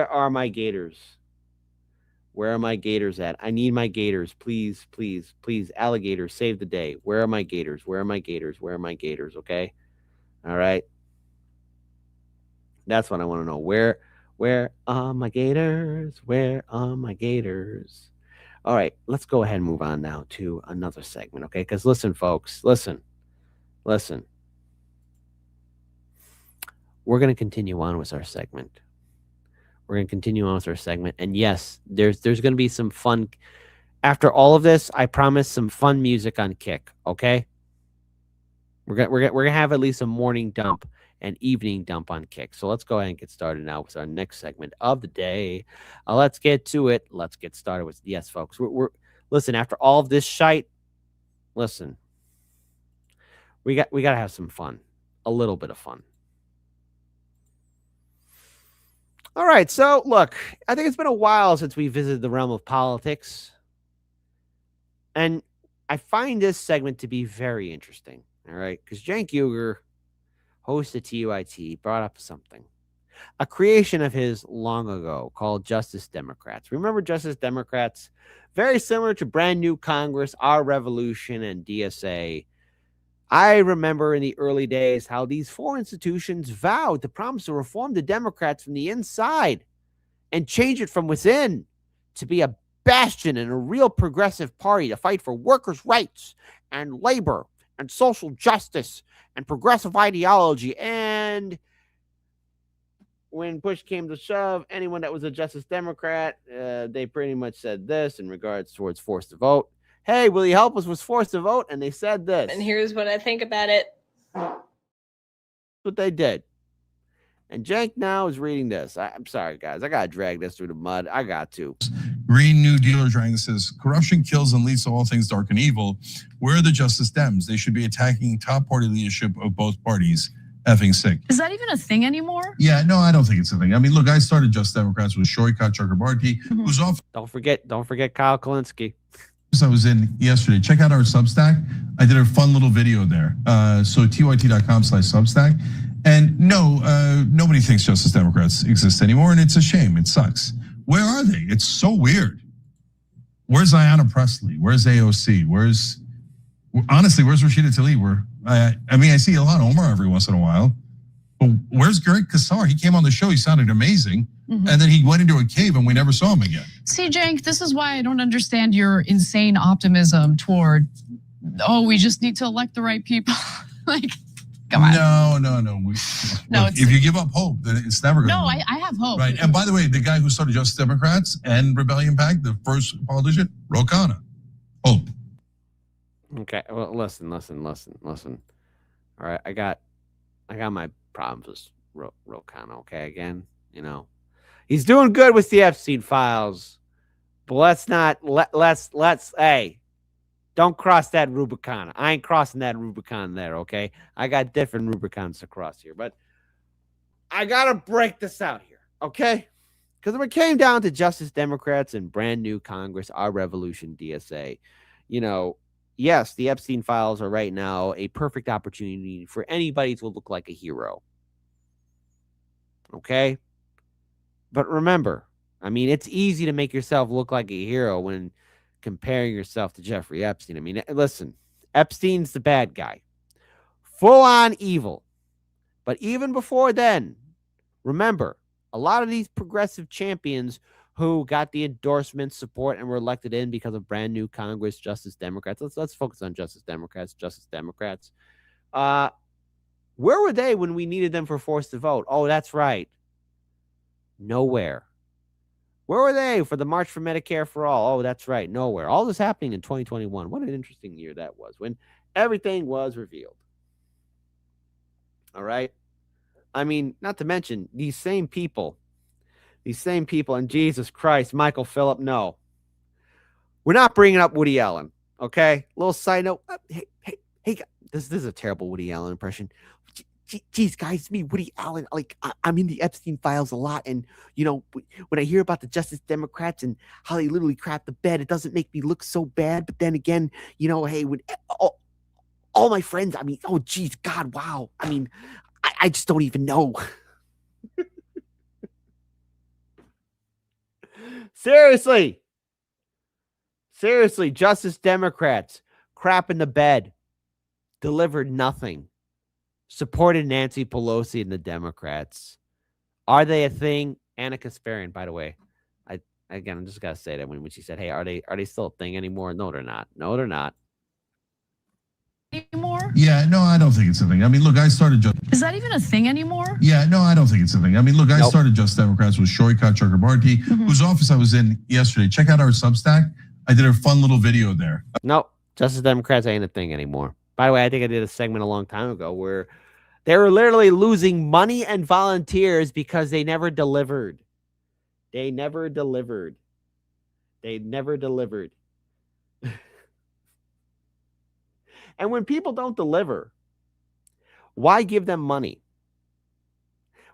are my gators? Where are my gators at? I need my gators. Please, please, please. Alligators, save the day. Where are my gators? Where are my gators? Where are my gators? Okay. All right. That's what I want to know. Where are my gators? Where are my gators? All right. Let's go ahead and move on now to another segment. Okay. Because listen, folks, listen. We're going to continue on with our segment. And yes, there's going to be some fun. After all of this, I promise some fun music on Kick, okay? We're gonna have at least a morning dump and evening dump on Kick. So let's go ahead and get started now with our next segment of the day. Let's get to it. Let's get started with, yes, folks. We're listen, after all of this shite, listen. We got to have some fun. A little bit of fun. All right, so look, I think it's been a while since we visited the realm of politics. And I find this segment to be very interesting, all right? Because Cenk Uygur, host of TUIT, brought up something. A creation of his long ago called Justice Democrats. Remember Justice Democrats? Very similar to Brand New Congress, Our Revolution, and DSA. I remember in the early days how these four institutions vowed to promise to reform the Democrats from the inside and change it from within to be a bastion and a real progressive party to fight for workers' rights and labor and social justice and progressive ideology. And when push came to shove, anyone that was a Justice Democrat, they pretty much said this in regards towards forced to vote. Hey, will you help us with forced to vote? And they said this. And here's what I think about it. What they did. And Cenk now is reading this. I'm sorry, guys. I got to drag this through the mud. I got to. Green New Dealer Dragon says, corruption kills and leads to all things dark and evil. Where are the Justice Dems? They should be attacking top party leadership of both parties. Effing sick. Is that even a thing anymore? Yeah, no, I don't think it's a thing. I mean, look, I started Justice Democrats with Shoykat Chakrabarti, who's off. Don't forget Kyle Kalinske. I was in yesterday. Check out our Substack. I did a fun little video there. So tyt.com/Substack. And no, nobody thinks Justice Democrats exist anymore, and it's a shame. It sucks. Where are they? It's so weird. Where's Ayanna Pressley? Where's AOC? Honestly, where's Rashida Tlaib? I mean, I see Ilhan Omar every once in a while. But where's Greg Kassar? He came on the show. He sounded amazing. And then he went into a cave and we never saw him again. See, Cenk, this is why I don't understand your insane optimism toward, we just need to elect the right people. Like, come on. No. If you give up hope, then it's never going to No, I have hope. Right. And by the way, the guy who started Justice Democrats and Rebellion PAC, the first politician, Ro Khanna. Hope. Okay. Well, listen. All right. I got my problems with Ro Khanna, okay? Again, he's doing good with the Epstein files, but let's hey, don't cross that Rubicon. I ain't crossing that Rubicon there, okay? I got different Rubicons to cross here, but I gotta break this out here, okay? Because when it came down to Justice Democrats and brand new Congress, our revolution, DSA, you know, yes, the Epstein files are right now a perfect opportunity for anybody to look like a hero. Okay? But remember, I mean, it's easy to make yourself look like a hero when comparing yourself to Jeffrey Epstein. I mean, listen, Epstein's the bad guy. Full on evil. But even before then, remember, a lot of these progressive champions who got the endorsement support and were elected in because of brand new Congress, Justice Democrats. Let's focus on Justice Democrats. Where were they when we needed them for forced to vote? Oh, that's right. Nowhere. Where were they for the March for Medicare for All? Oh, that's right. Nowhere. All this happening in 2021. What an interesting year that was when everything was revealed. All right. I mean, not to mention these same people, and Jesus Christ, Michael Phillip, no. We're not bringing up Woody Allen, okay? Little side note. Hey, this is a terrible Woody Allen impression. Geez, guys, it's me, Woody Allen. Like, I'm in the Epstein files a lot, and, you know, when I hear about the Justice Democrats and how they literally crap the bed, it doesn't make me look so bad. But then again, you know, hey, when all my friends, I mean, oh, geez, God, wow. I mean, I just don't even know. Seriously, Justice Democrats crap in the bed, delivered nothing, supported Nancy Pelosi and the Democrats. Are they a thing? Anna Kasparian, by the way. I'm just gotta say that when she said, "Hey, are they still a thing anymore?" No, they're not. No, they're not. Anymore? Yeah, no, I don't think it's a thing. I mean, look, I started just. Is that even a thing anymore? Yeah, no, I don't think it's a thing. I mean, look, I started Just Democrats with Shortcut Chakrabarti, whose office I was in yesterday. Check out our Substack. I did a fun little video there. No, Justice Democrats ain't a thing anymore. By the way, I think I did a segment a long time ago where they were literally losing money and volunteers because they never delivered. They never delivered. And when people don't deliver, why give them money?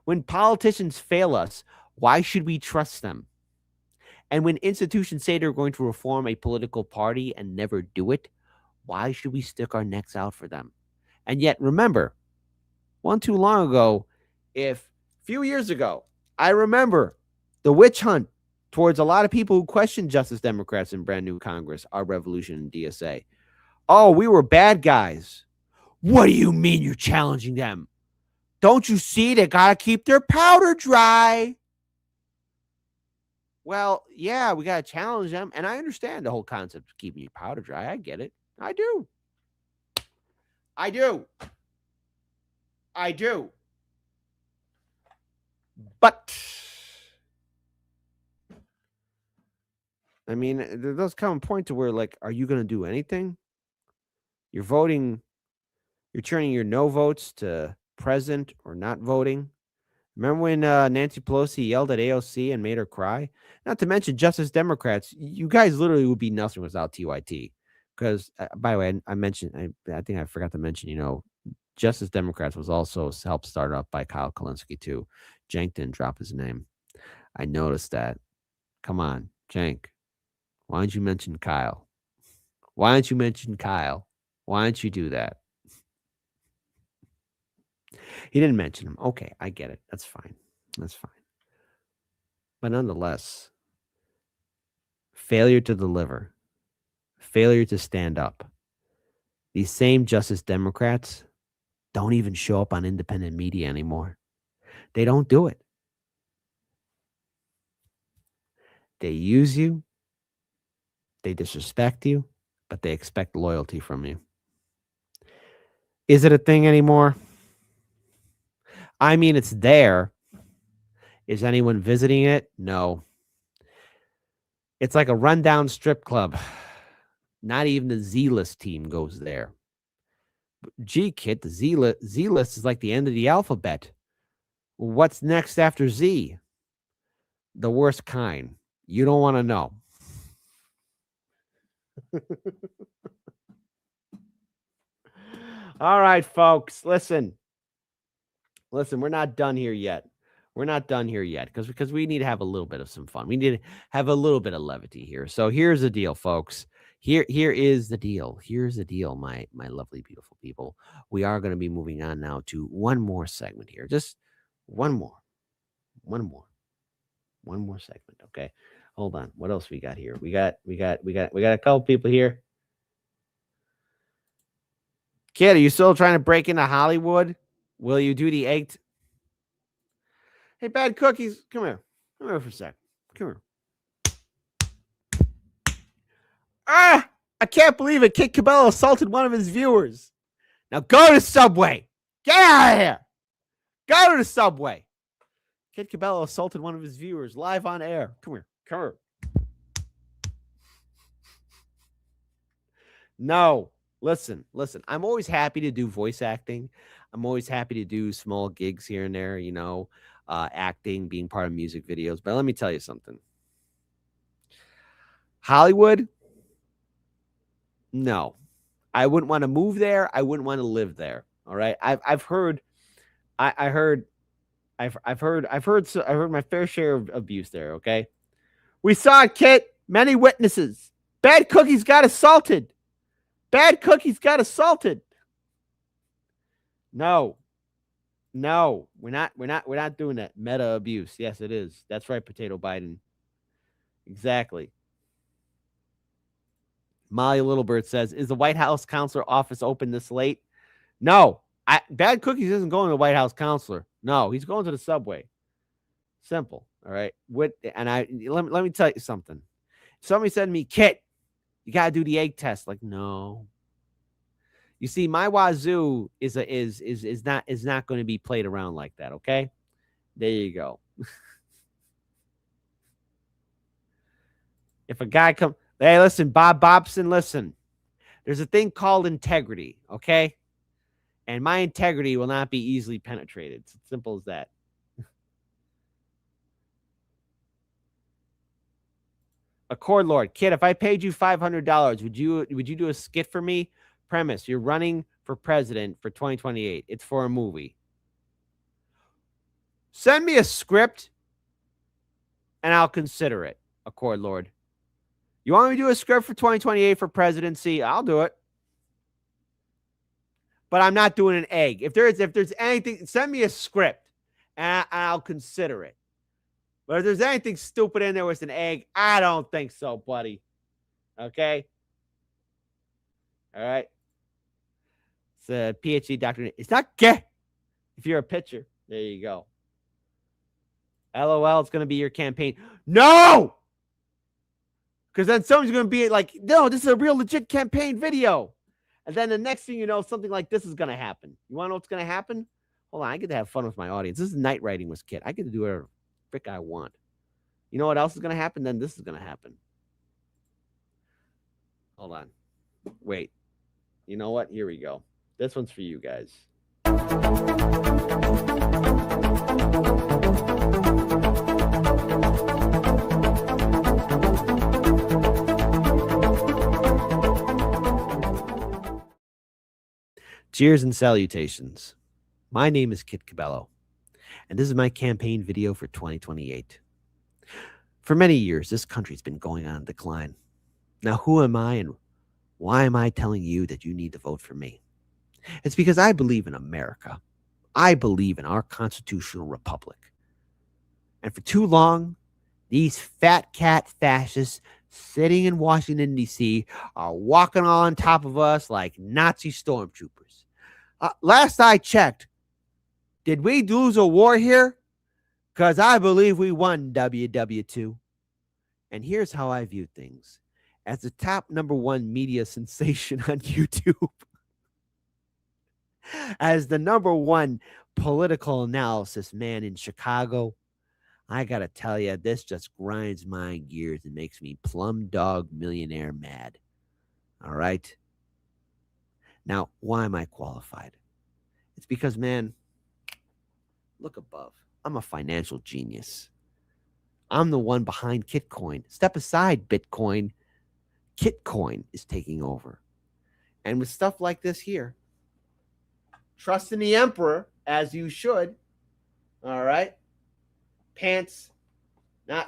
When politicians fail us, why should we trust them? And when institutions say they're going to reform a political party and never do it, why should we stick our necks out for them? And yet, remember, too long ago, a few years ago, I remember the witch hunt towards a lot of people who questioned Justice Democrats in brand new Congress, our revolution in DSA. Oh, we were bad guys. What do you mean you're challenging them? Don't you see they got to keep their powder dry? Well, yeah, we got to challenge them. And I understand the whole concept of keeping your powder dry. I get it. I do. But, I mean, there does come a point to where, like, are you going to do anything? You're voting, you're turning your no votes to present or not voting. Remember when Nancy Pelosi yelled at AOC and made her cry? Not to mention Justice Democrats. You guys literally would be nothing without TYT. Because, by the way, I think I forgot to mention, you know, Justice Democrats was also helped start up by Kyle Kulinski, too. Cenk didn't drop his name. I noticed that. Come on, Cenk. Why don't you mention Kyle? Why don't you do that? He didn't mention him. Okay, I get it. That's fine. But nonetheless, failure to deliver, failure to stand up. These same Justice Democrats don't even show up on independent media anymore. They don't do it. They use you, they disrespect you, but they expect loyalty from you. Is it a thing anymore? I mean, it's there. Is anyone visiting it? No. It's like a rundown strip club. Not even the Z-list team goes there. Gee, kid, the Z-list is like the end of the alphabet. What's next after Z? The worst kind. You don't want to know. All right, folks. Listen, we're not done here yet. We're not done here yet because we need to have a little bit of some fun. We need to have a little bit of levity here. So here's the deal, folks. Here is the deal. Here's the deal, my lovely, beautiful people. We are going to be moving on now to one more segment here. Just one more segment. Okay. Hold on. What else we got here? We got a couple people here. Kid, are you still trying to break into Hollywood? Will you do the egg? Hey, Bad Cookies, come here. Come here for a sec. Come here. Ah! I can't believe it. Kid Cabello assaulted one of his viewers. Now go to Subway. Get out of here. Go to the Subway. Kid Cabello assaulted one of his viewers live on air. Come here. Come here. No. Listen. I'm always happy to do voice acting. I'm always happy to do small gigs here and there, you know, acting, being part of music videos. But let me tell you something. Hollywood, no. I wouldn't want to move there. I wouldn't want to live there. All right. I've heard my fair share of abuse there. Okay. We saw it, Kit. Many witnesses. Bad Cookies got assaulted. Bad Cookies got assaulted. No, we're not doing that. Meta abuse. Yes, it is. That's right, Potato Biden. Exactly. Molly Littlebird says, is the White House counselor office open this late? No. Bad Cookies isn't going to the White House counselor. No, he's going to the Subway. Simple. All right. Let me tell you something. Somebody said to me, Kit, you gotta do the egg test. Like, no. You see, my wazoo is not going to be played around like that. Okay. There you go. If a guy comes, hey, listen, Bob Bobson, listen. There's a thing called integrity, okay? And my integrity will not be easily penetrated. It's as simple as that. Accord Lord, Kid, if I paid you $500, would you do a skit for me? Premise: you're running for president for 2028. It's for a movie. Send me a script, and I'll consider it. Accord Lord. You want me to do a script for 2028 for presidency? I'll do it. But I'm not doing an egg. If there's anything, send me a script and I'll consider it. But if there's anything stupid in there with an egg, I don't think so, buddy. Okay? All right? It's a PhD doctor. It's not gay. If you're a pitcher, there you go. LOL, it's going to be your campaign. No! Because then someone's going to be like, no, this is a real legit campaign video. And then the next thing you know, something like this is going to happen. You want to know what's going to happen? Hold on, I get to have fun with my audience. This is night writing with Kit. I get to do whatever frick I want. You know what else is going to happen? Then this is going to happen. Hold on. Wait. You know what? Here we go. This one's for you guys. Cheers and salutations. My name is Kit Cabello, and this is my campaign video for 2028. For many years, this country's been going on decline. Now, who am I and why am I telling you that you need to vote for me? It's because I believe in America. I believe in our constitutional republic. And for too long, these fat cat fascists sitting in Washington, D.C. are walking on top of us like Nazi stormtroopers. Last I checked, did we lose a war here? Because I believe we won WW2. And here's how I view things. As the top #1 media sensation on YouTube, as the #1 political analysis man in Chicago, I got to tell you, this just grinds my gears and makes me plum dog millionaire mad. All right? Now, why am I qualified? It's because, man, look above. I'm a financial genius. I'm the one behind Kitcoin. Step aside, Bitcoin. Kitcoin is taking over. And with stuff like this here, trust in the emperor, as you should. All right? Pants, not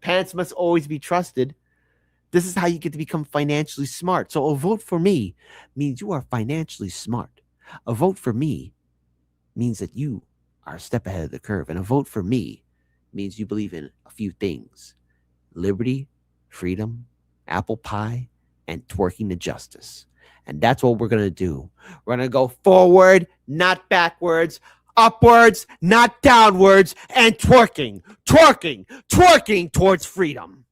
pants must always be trusted. This is how you get to become financially smart. So a vote for me means you are financially smart. A vote for me means that you are a step ahead of the curve. And a vote for me means you believe in a few things: liberty, freedom, apple pie, and twerking to justice. And that's what we're going to do. We're going to go forward, not backwards, upwards, not downwards, and twerking towards freedom.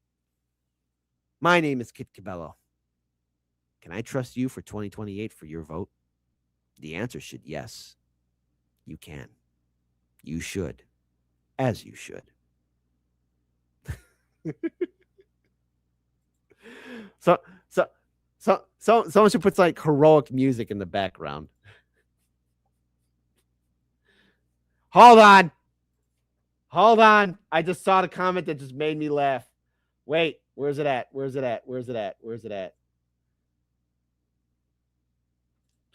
My name is Kit Cabello. Can I trust you for 2028 for your vote? The answer should yes. You can. You should. As you should. So someone should put like heroic music in the background. Hold on. I just saw the comment that just made me laugh. Wait, where's it at?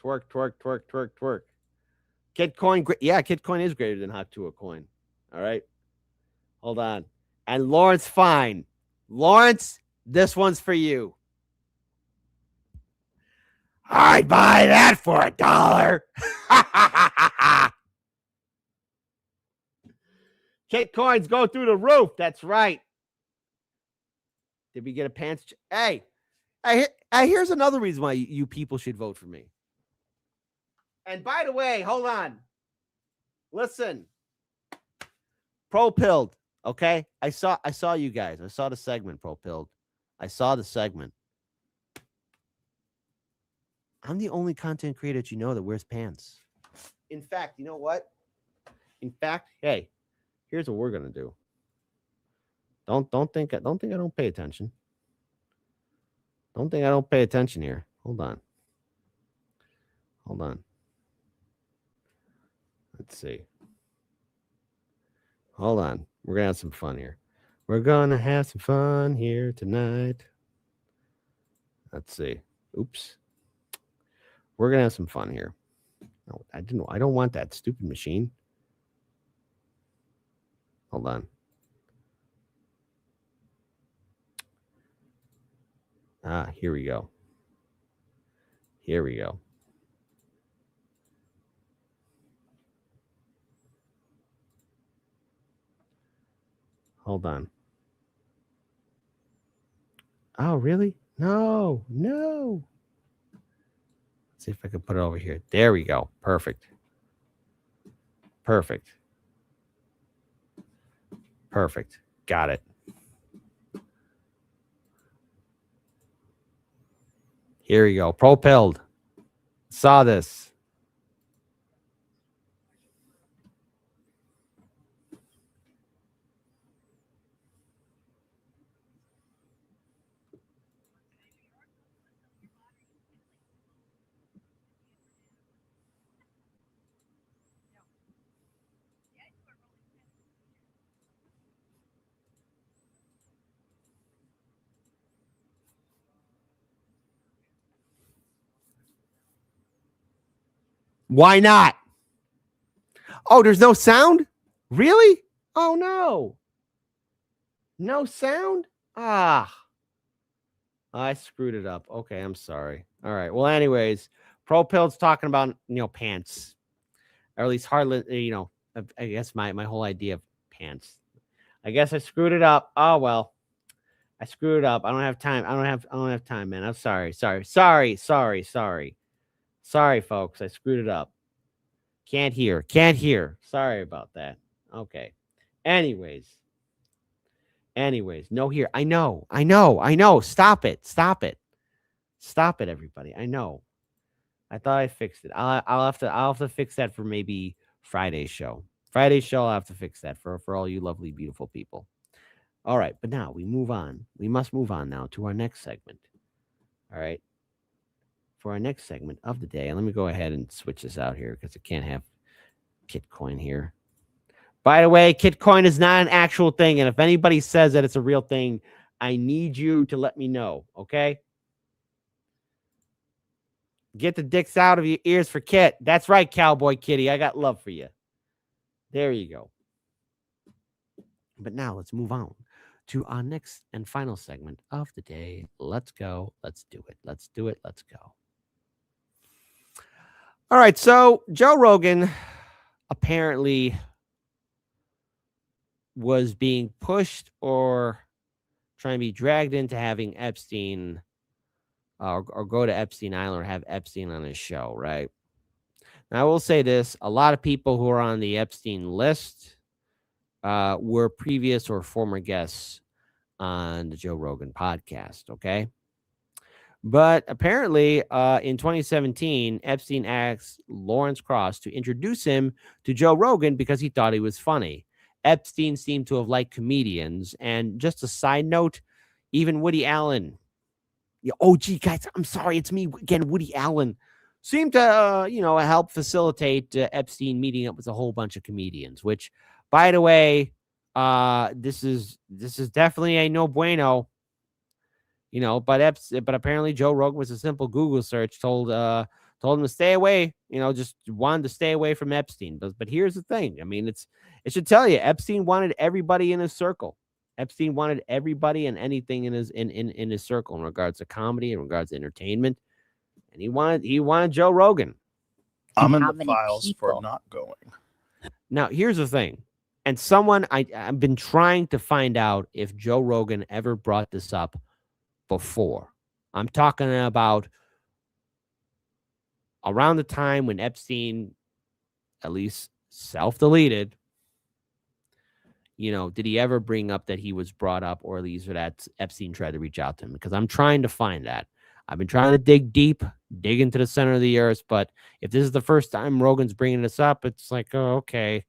Twerk. Kitcoin, yeah, Kitcoin is greater than Hot 2 a coin. All right. Hold on. And Lawrence, fine. Lawrence, this one's for you. I'd buy that for $1. Kitcoins go through the roof. That's right. Did we get a pants? Hey, here's another reason why you people should vote for me. And by the way, hold on. Listen. Pro-pilled, okay? I saw you guys. I saw the segment, Pro-pilled. I saw the segment. I'm the only content creator that you know that wears pants. In fact, you know what? Hey, here's what we're gonna do. Don't think I don't pay attention. Don't think I don't pay attention here. Hold on. Let's see. Hold on. We're gonna have some fun here. We're gonna have some fun here tonight. Let's see. Oops. We're gonna have some fun here. No, I don't want that stupid machine. Hold on. Here we go. Hold on. Oh, really? No. Let's see if I can put it over here. There we go. Perfect. Got it. Here we go. Propelled. Saw this. Why not? Oh, there's no sound? Really? Oh, no. No sound? I screwed it up. Okay, I'm sorry. All right. Well, anyways, Pro-Pill's talking about, pants. Or at least hardly, I guess my whole idea of pants. I guess I screwed it up. Oh, well. I screwed it up. I don't have time. I don't have time, man. I'm sorry. Sorry, folks. I screwed it up. Can't hear. Sorry about that. Okay. Anyways. No here. I know. Stop it, everybody. I know. I thought I fixed it. I'll have to fix that for maybe Friday's show. I'll have to fix that for all you lovely, beautiful people. All right, but now we move on. We must move on now to our next segment. All right. For our next segment of the day, let me go ahead and switch this out here because I can't have Kitcoin here. By the way, Kitcoin is not an actual thing, and if anybody says that it's a real thing, I need you to let me know, okay? Get the dicks out of your ears for Kit. That's right, Cowboy Kitty. I got love for you. There you go. But now let's move on to our next and final segment of the day. Let's go. Let's do it. Let's do it. Let's go. All right. So Joe Rogan apparently was being pushed or trying to be dragged into having Epstein or go to Epstein Island or have Epstein on his show, right? Now, I will say this. A lot of people who are on the Epstein list were previous or former guests on the Joe Rogan podcast, okay? But apparently, in 2017, Epstein asked Lawrence Cross to introduce him to Joe Rogan because he thought he was funny. Epstein seemed to have liked comedians. And just a side note, even Woody Allen, oh, gee, guys, I'm sorry, it's me again, Woody Allen, seemed to, help facilitate Epstein meeting up with a whole bunch of comedians, which, by the way, this is definitely a no bueno, but apparently Joe Rogan was a simple Google search, told him to stay away, just wanted to stay away from Epstein. But here's the thing. I mean, it should tell you, Epstein wanted everybody in his circle. Epstein wanted everybody and anything in his circle in regards to comedy, in regards to entertainment. And he wanted Joe Rogan. I'm in the files for not going. Now, here's the thing. And I've been trying to find out if Joe Rogan ever brought this up before. I'm talking about around the time when Epstein at least self-deleted. Did he ever bring up that he was brought up, or at least that Epstein tried to reach out to him? Because I'm trying to find that. I've been trying to dig deep, dig into the center of the earth. But if this is the first time Rogan's bringing this up, it's like, oh, okay.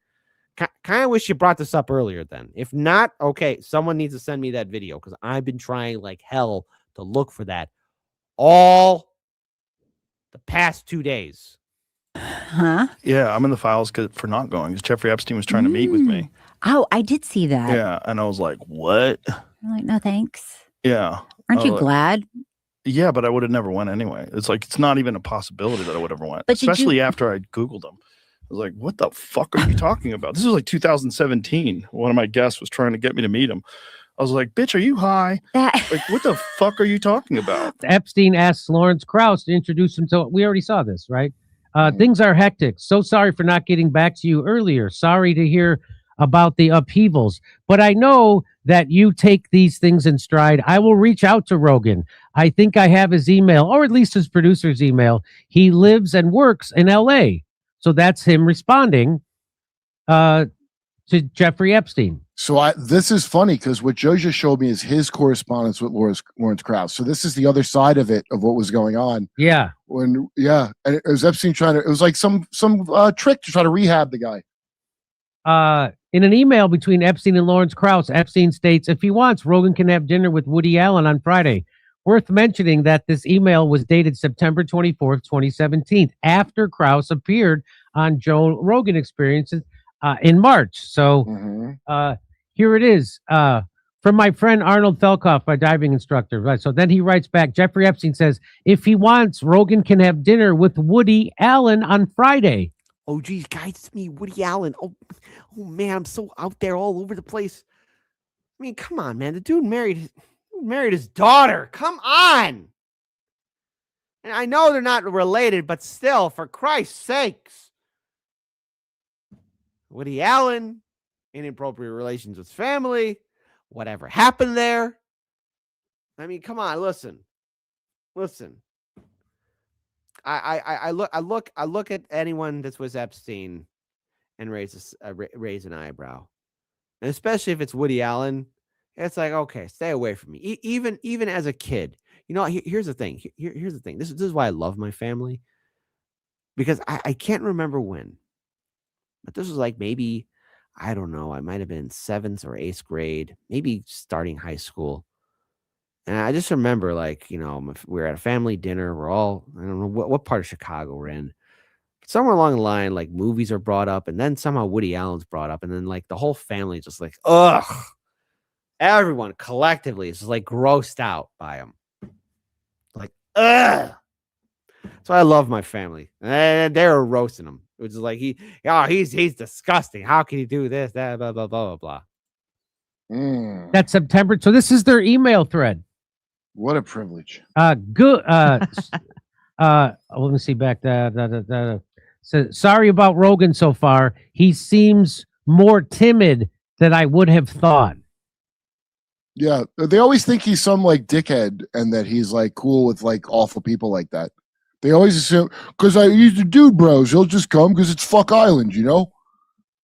Kind of wish you brought this up earlier then. If not, okay, someone needs to send me that video because I've been trying like hell to look for that all the past 2 days. Huh? Yeah, I'm in the files for not going because Jeffrey Epstein was trying to meet with me. Oh, I did see that. Yeah, and I was like, what? I'm like, no, thanks. Yeah. Aren't you glad? Yeah, but I would have never went anyway. It's like, it's not even a possibility that I would ever went, But especially after I Googled him. I was like, what the fuck are you talking about? This was like 2017. One of my guests was trying to get me to meet him. I was like, bitch, are you high? Like, what the fuck are you talking about? Epstein asked Lawrence Krauss to introduce him to, we already saw this, right? Things are hectic. So sorry for not getting back to you earlier. Sorry to hear about the upheavals, but I know that you take these things in stride. I will reach out to Rogan. I think I have his email, or at least his producer's email. He lives and works in LA. So that's him responding to Jeffrey Epstein. So this is funny because what Joe just showed me is his correspondence with Lawrence Krauss. So this is the other side of it, of what was going on. Yeah. And it was Epstein it was like some trick to try to rehab the guy. In an email between Epstein and Lawrence Krauss, Epstein states, if he wants, Rogan can have dinner with Woody Allen on Friday. Worth mentioning that this email was dated September 24th, 2017, after Krauss appeared on Joe Rogan Experiences in March. So here it is. From my friend Arnold Felkoff, my diving instructor. Right. So then he writes back, Jeffrey Epstein says, if he wants, Rogan can have dinner with Woody Allen on Friday. Oh, geez, guys, it's me, Woody Allen. Oh, man, I'm so out there all over the place. I mean, come on, man. The dude married his daughter. Come on. And I know they're not related, but still, for Christ's sakes. Woody Allen, inappropriate relations with family, whatever happened there. I mean, come on, listen. I look at anyone that's with Epstein and raise an eyebrow, and especially if it's Woody Allen. It's like, okay, stay away from me. Even as a kid, here's the thing. Here's the thing. This is why I love my family, because I can't remember when, but this was like maybe, I don't know, I might have been 7th or 8th grade, maybe starting high school. And I just remember, like, we're at a family dinner. We're all, I don't know what part of Chicago we're in. Somewhere along the line, like, movies are brought up, and then somehow Woody Allen's brought up, and then, like, the whole family is just like, ugh. Everyone collectively is just, like, grossed out by him. Like, ugh. So I love my family. And they were roasting him. It was like he's disgusting. How can he do this? That blah blah blah blah blah. That's September. So this is their email thread. What a privilege. Good. Let me see back. So, sorry about Rogan so far. He seems more timid than I would have thought. Yeah, they always think he's some like dickhead and that he's like cool with like awful people like that. They always assume because he's a dude, bros. He'll just come because it's fuck island, you know.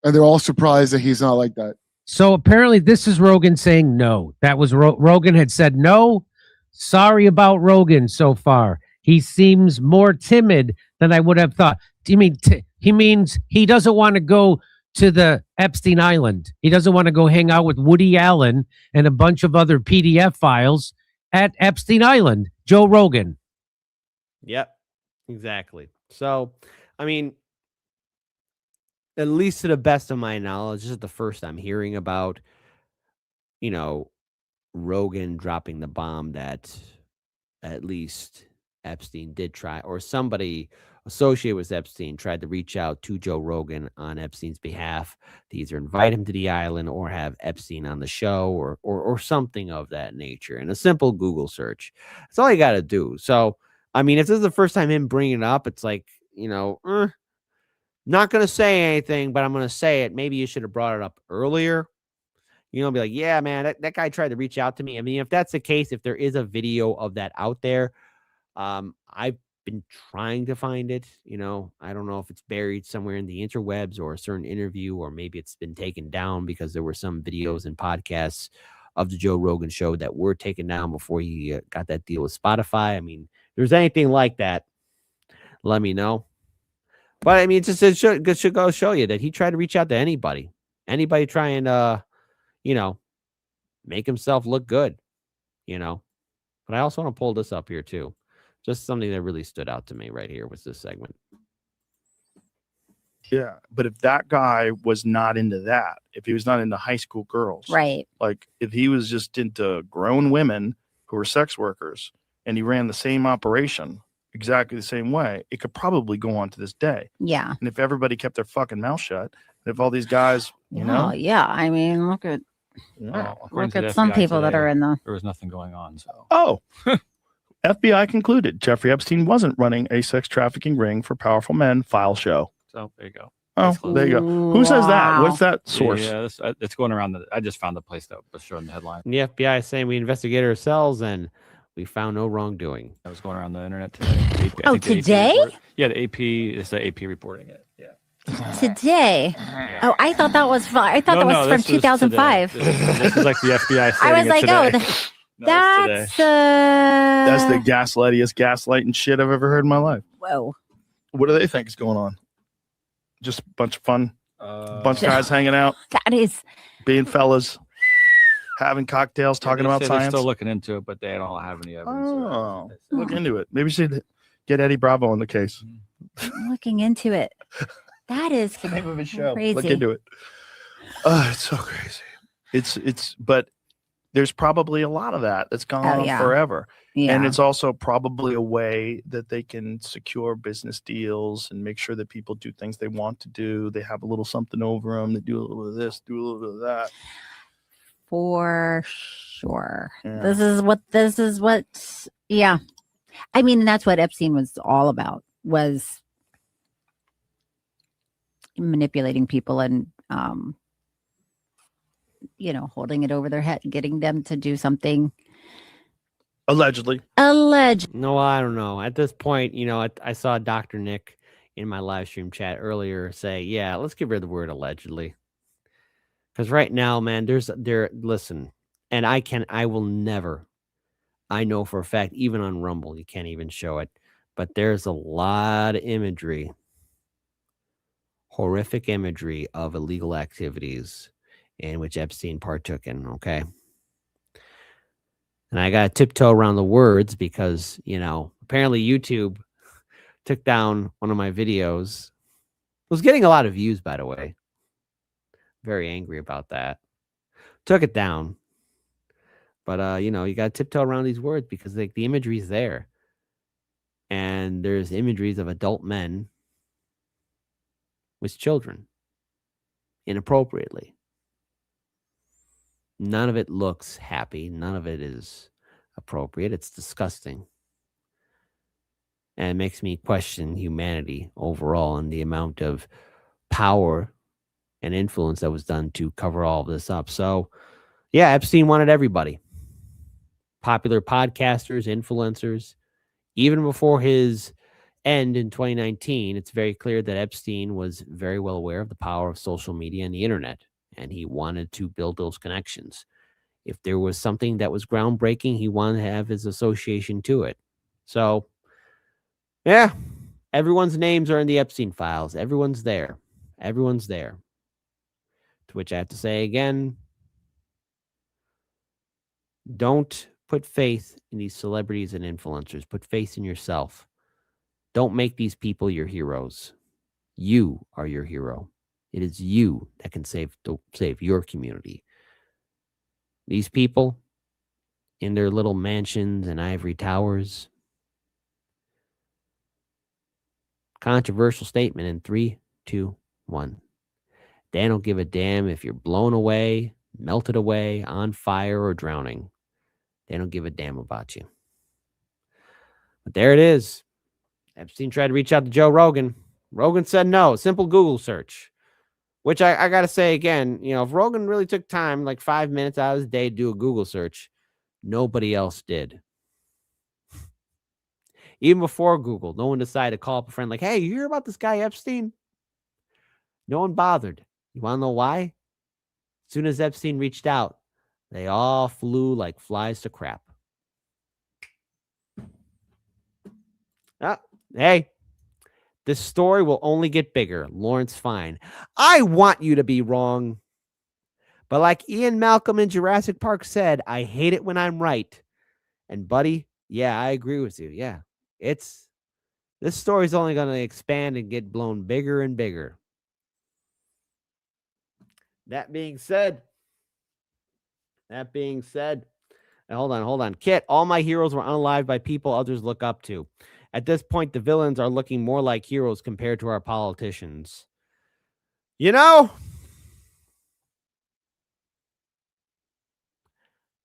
And they're all surprised that he's not like that. So apparently, this is Rogan saying no. That was Rogan had said no. Sorry about Rogan so far. He seems more timid than I would have thought. Do you mean he means he doesn't want to go to the Epstein Island? He doesn't want to go hang out with Woody Allen and a bunch of other PDF files at Epstein Island. Joe Rogan. Yep, exactly. So, I mean, at least to the best of my knowledge, this is the first I'm hearing about, Rogan dropping the bomb that at least Epstein did try, or somebody associated with Epstein tried to reach out to Joe Rogan on Epstein's behalf to either invite him to the island or have Epstein on the show or something of that nature. And a simple Google search. That's all you got to do. So, I mean, if this is the first time him bringing it up, it's like, not going to say anything, but I'm going to say it. Maybe you should have brought it up earlier. Be like, yeah, man, that guy tried to reach out to me. I mean, if that's the case, if there is a video of that out there, I've been trying to find it. I don't know if it's buried somewhere in the interwebs or a certain interview, or maybe it's been taken down because there were some videos and podcasts of the Joe Rogan show that were taken down before he got that deal with Spotify. I mean, if there's anything like that, let me know. But I mean, it should go show you that he tried to reach out to anybody trying to, make himself look good, But I also want to pull this up here too. Just something that really stood out to me right here was this segment. Yeah, but if that guy was not into that, if he was not into high school girls, right? Like if he was just into grown women who were sex workers and he ran the same operation exactly the same way, it could probably go on to this day. Yeah. And if everybody kept their fucking mouth shut, if all these guys, yeah. I mean, look at According to the some FBI people that today, are in the. There was nothing going on. So. Oh, FBI concluded Jeffrey Epstein wasn't running a sex trafficking ring for powerful men. File show. So there you go. Oh, there you go. Who says that? What's that source? Yeah, it's going around. I just found the place that was showing the headline. The FBI is saying we investigated ourselves and we found no wrongdoing. That was going around the internet today. Oh, today? Yeah, the AP. It's the AP reporting it. Yeah. Today. Oh, I thought that was fun. I thought that was from 2005. This is like the FBI. I was like, that's the gaslighting shit I've ever heard in my life. Whoa. What do they think is going on? Just a bunch of fun, bunch of guys hanging out. That is being fellas, having cocktails, talking about They're science. still looking into it, but they don't have any evidence. Oh, look into it. Maybe we should get Eddie Bravo on the case. I'm looking into it. That is the name of his show. Crazy. Look into it. It's so crazy. But there's probably a lot of that's gone on forever. Yeah. And it's also probably a way that they can secure business deals and make sure that people do things they want to do. They have a little something over them. They do a little bit of this, do a little bit of that. For sure. Yeah. This is what, yeah. I mean, that's what Epstein was all about, was manipulating people and, holding it over their head, getting them to do something. Allegedly. No, I don't know. At this point, I saw Dr. Nick in my live stream chat earlier say, yeah, let's get rid of the word allegedly. Because right now, man, listen, and I will never, I know for a fact, even on Rumble, you can't even show it, but there's a lot of imagery, horrific imagery of illegal activities in which Epstein partook in, okay? And I got to tiptoe around the words because, apparently YouTube took down one of my videos. It was getting a lot of views, by the way. Very angry about that. Took it down. But, you got to tiptoe around these words because the imagery is there. And there's imageries of adult men with children inappropriately. None of it looks happy. None of it is appropriate. It's disgusting. And it makes me question humanity overall and the amount of power and influence that was done to cover all of this up. So, yeah, Epstein wanted everybody. Popular podcasters, influencers. Even before his end in 2019, it's very clear that Epstein was very well aware of the power of social media and the internet, and he wanted to build those connections. If there was something that was groundbreaking, he wanted to have his association to it. So, yeah, everyone's names are in the Epstein files. Everyone's there. Everyone's there. To which I have to say again, don't put faith in these celebrities and influencers. Put faith in yourself. Don't make these people your heroes. You are your hero. It is you that can save your community. These people in their little mansions and ivory towers. Controversial statement in 3, 2, 1. They don't give a damn if you're blown away, melted away, on fire, or drowning. They don't give a damn about you. But there it is. Epstein tried to reach out to Joe Rogan. Rogan said no. Simple Google search. Which I got to say again, if Rogan really took time, like 5 minutes out of his day to do a Google search, nobody else did. Even before Google, no one decided to call up a friend like, hey, you hear about this guy Epstein? No one bothered. You want to know why? As soon as Epstein reached out, they all flew like flies to crap. Hey, this story will only get bigger. Lawrence Fine. I want you to be wrong. But like Ian Malcolm in Jurassic Park said, I hate it when I'm right. And buddy, yeah, I agree with you. Yeah, this story's only going to expand and get blown bigger and bigger. That being said, hold on. Kit, all my heroes were unalived by people others look up to. At this point, the villains are looking more like heroes compared to our politicians.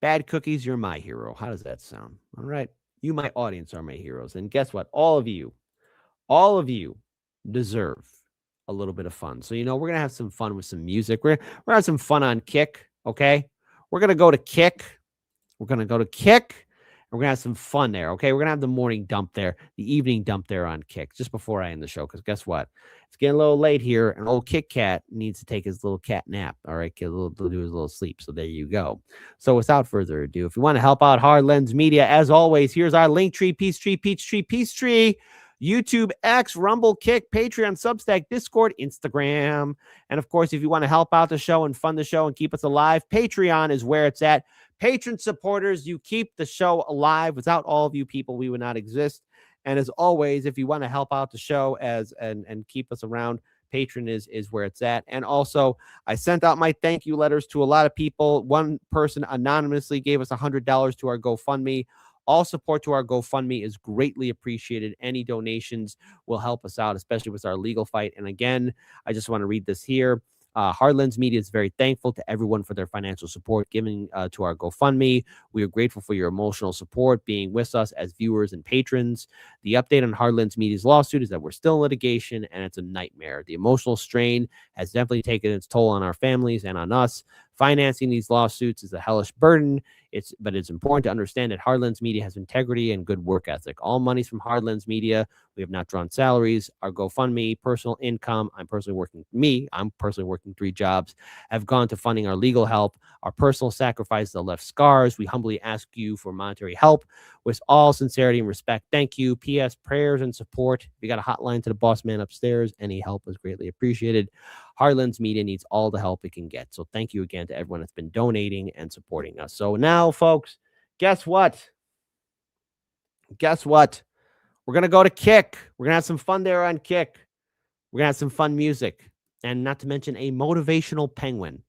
Bad Cookies, you're my hero. How does that sound? All right. You, my audience, are my heroes. And guess what? All of you deserve a little bit of fun. So, we're going to have some fun with some music. We're going to have some fun on Kick, okay? We're going to go to Kick. And we're going to have some fun there, okay? We're going to have the morning dump there, the evening dump there on Kick, just before I end the show, because guess what? It's getting a little late here, and old Kit Kat needs to take his little cat nap, all right? Do his little sleep, so there you go. So without further ado, if you want to help out Hard Lens Media, as always, here's our Linktree, Peachtree, YouTube, X, Rumble, Kick, Patreon, Substack, Discord, Instagram. And of course, if you want to help out the show and fund the show and keep us alive, Patreon is where it's at. Patron supporters, you keep the show alive. Without all of you people, we would not exist. And as always, if you want to help out the show and keep us around, Patreon is where it's at. And also, I sent out my thank you letters to a lot of people. One person anonymously gave us $100 to our GoFundMe. All support to our GoFundMe is greatly appreciated. Any donations will help us out, especially with our legal fight. And again, I just want to read this here. Hard Lens Media is very thankful to everyone for their financial support given to our GoFundMe. We are grateful for your emotional support, being with us as viewers and patrons. The update on Hard Lens Media's lawsuit is that we're still in litigation, and it's a nightmare. The emotional strain has definitely taken its toll on our families and on us. Financing these lawsuits is a hellish burden. But it's important to understand that Hard Lens Media has integrity and good work ethic. All monies from Hard Lens Media, we have not drawn salaries. Our GoFundMe, personal income, I'm personally working 3 jobs, have gone to funding our legal help. Our personal sacrifices have left scars. We humbly ask you for monetary help with all sincerity and respect. Thank you. P.S. Prayers and support. If you got a hotline to the boss man upstairs, any help is greatly appreciated. Hard Lens Media needs all the help it can get. So thank you again to everyone that's been donating and supporting us. So now, folks, guess what? We're going to go to Kick. We're going to have some fun there on Kick. We're going to have some fun music. And not to mention a motivational penguin.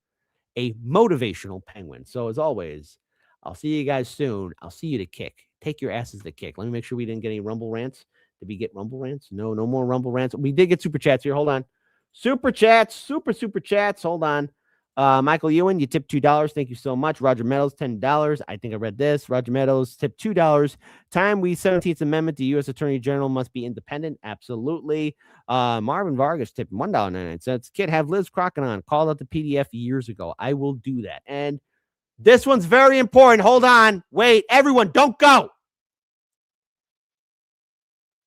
So as always, I'll see you guys soon. I'll see you to Kick. Take your asses to Kick. Let me make sure we didn't get any Rumble rants. Did we get Rumble rants? No, no more Rumble rants. We did get super chats here. Hold on. Super chats, super chats. Hold on. Michael Ewan, you tipped $2. Thank you so much. Roger Meadows, $10. I think I read this. Roger Meadows tipped $2. Time we 17th Amendment. The U.S. Attorney General must be independent. Absolutely. Marvin Vargas tipped $1.99. Kid, have Liz Crockett on. Called out the PDF years ago. I will do that. And this one's very important. Hold on. Wait, everyone, don't go.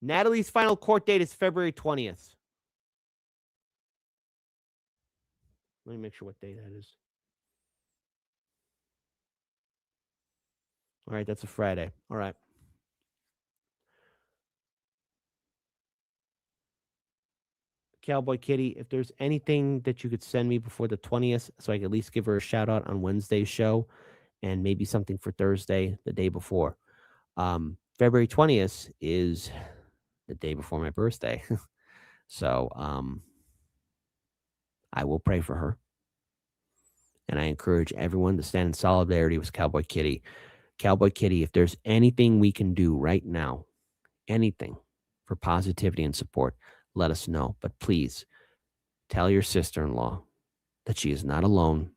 Natalie's final court date is February 20th. Let me make sure what day that is. All right, that's a Friday. All right. Cowboy Kitty, if there's anything that you could send me before the 20th so I could at least give her a shout out on Wednesday's show and maybe something for Thursday, the day before. February 20th is the day before my birthday. So I will pray for her. And I encourage everyone to stand in solidarity with Cowboy Kitty. Cowboy Kitty, if there's anything we can do right now, anything for positivity and support, let us know. But please tell your sister-in-law that she is not alone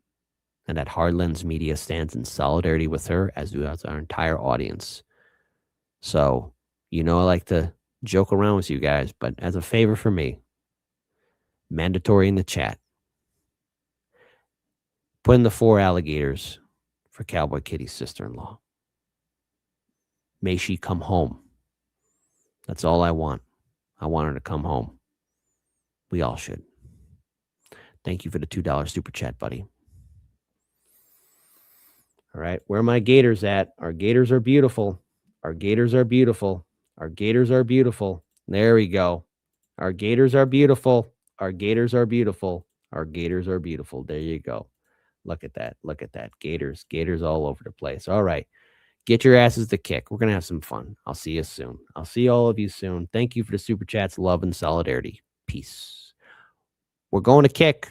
and that Hard Lens Media stands in solidarity with her, as does our entire audience. So, I like to joke around with you guys, but as a favor for me, mandatory in the chat, put in the 4 alligators for Cowboy Kitty's sister-in-law. May she come home. That's all I want. I want her to come home. We all should. Thank you for the $2 super chat, buddy. All right, where are my gators at? Our gators are beautiful. Our gators are beautiful. Our gators are beautiful. There we go. Our gators are beautiful. Our gators are beautiful. Our gators are beautiful. There you go. Look at that. Look at that. Gators all over the place. All right. Get your asses to kick. We're going to have some fun. I'll see you soon. I'll see all of you soon. Thank you for the super chats, love, and solidarity. Peace. We're going to kick.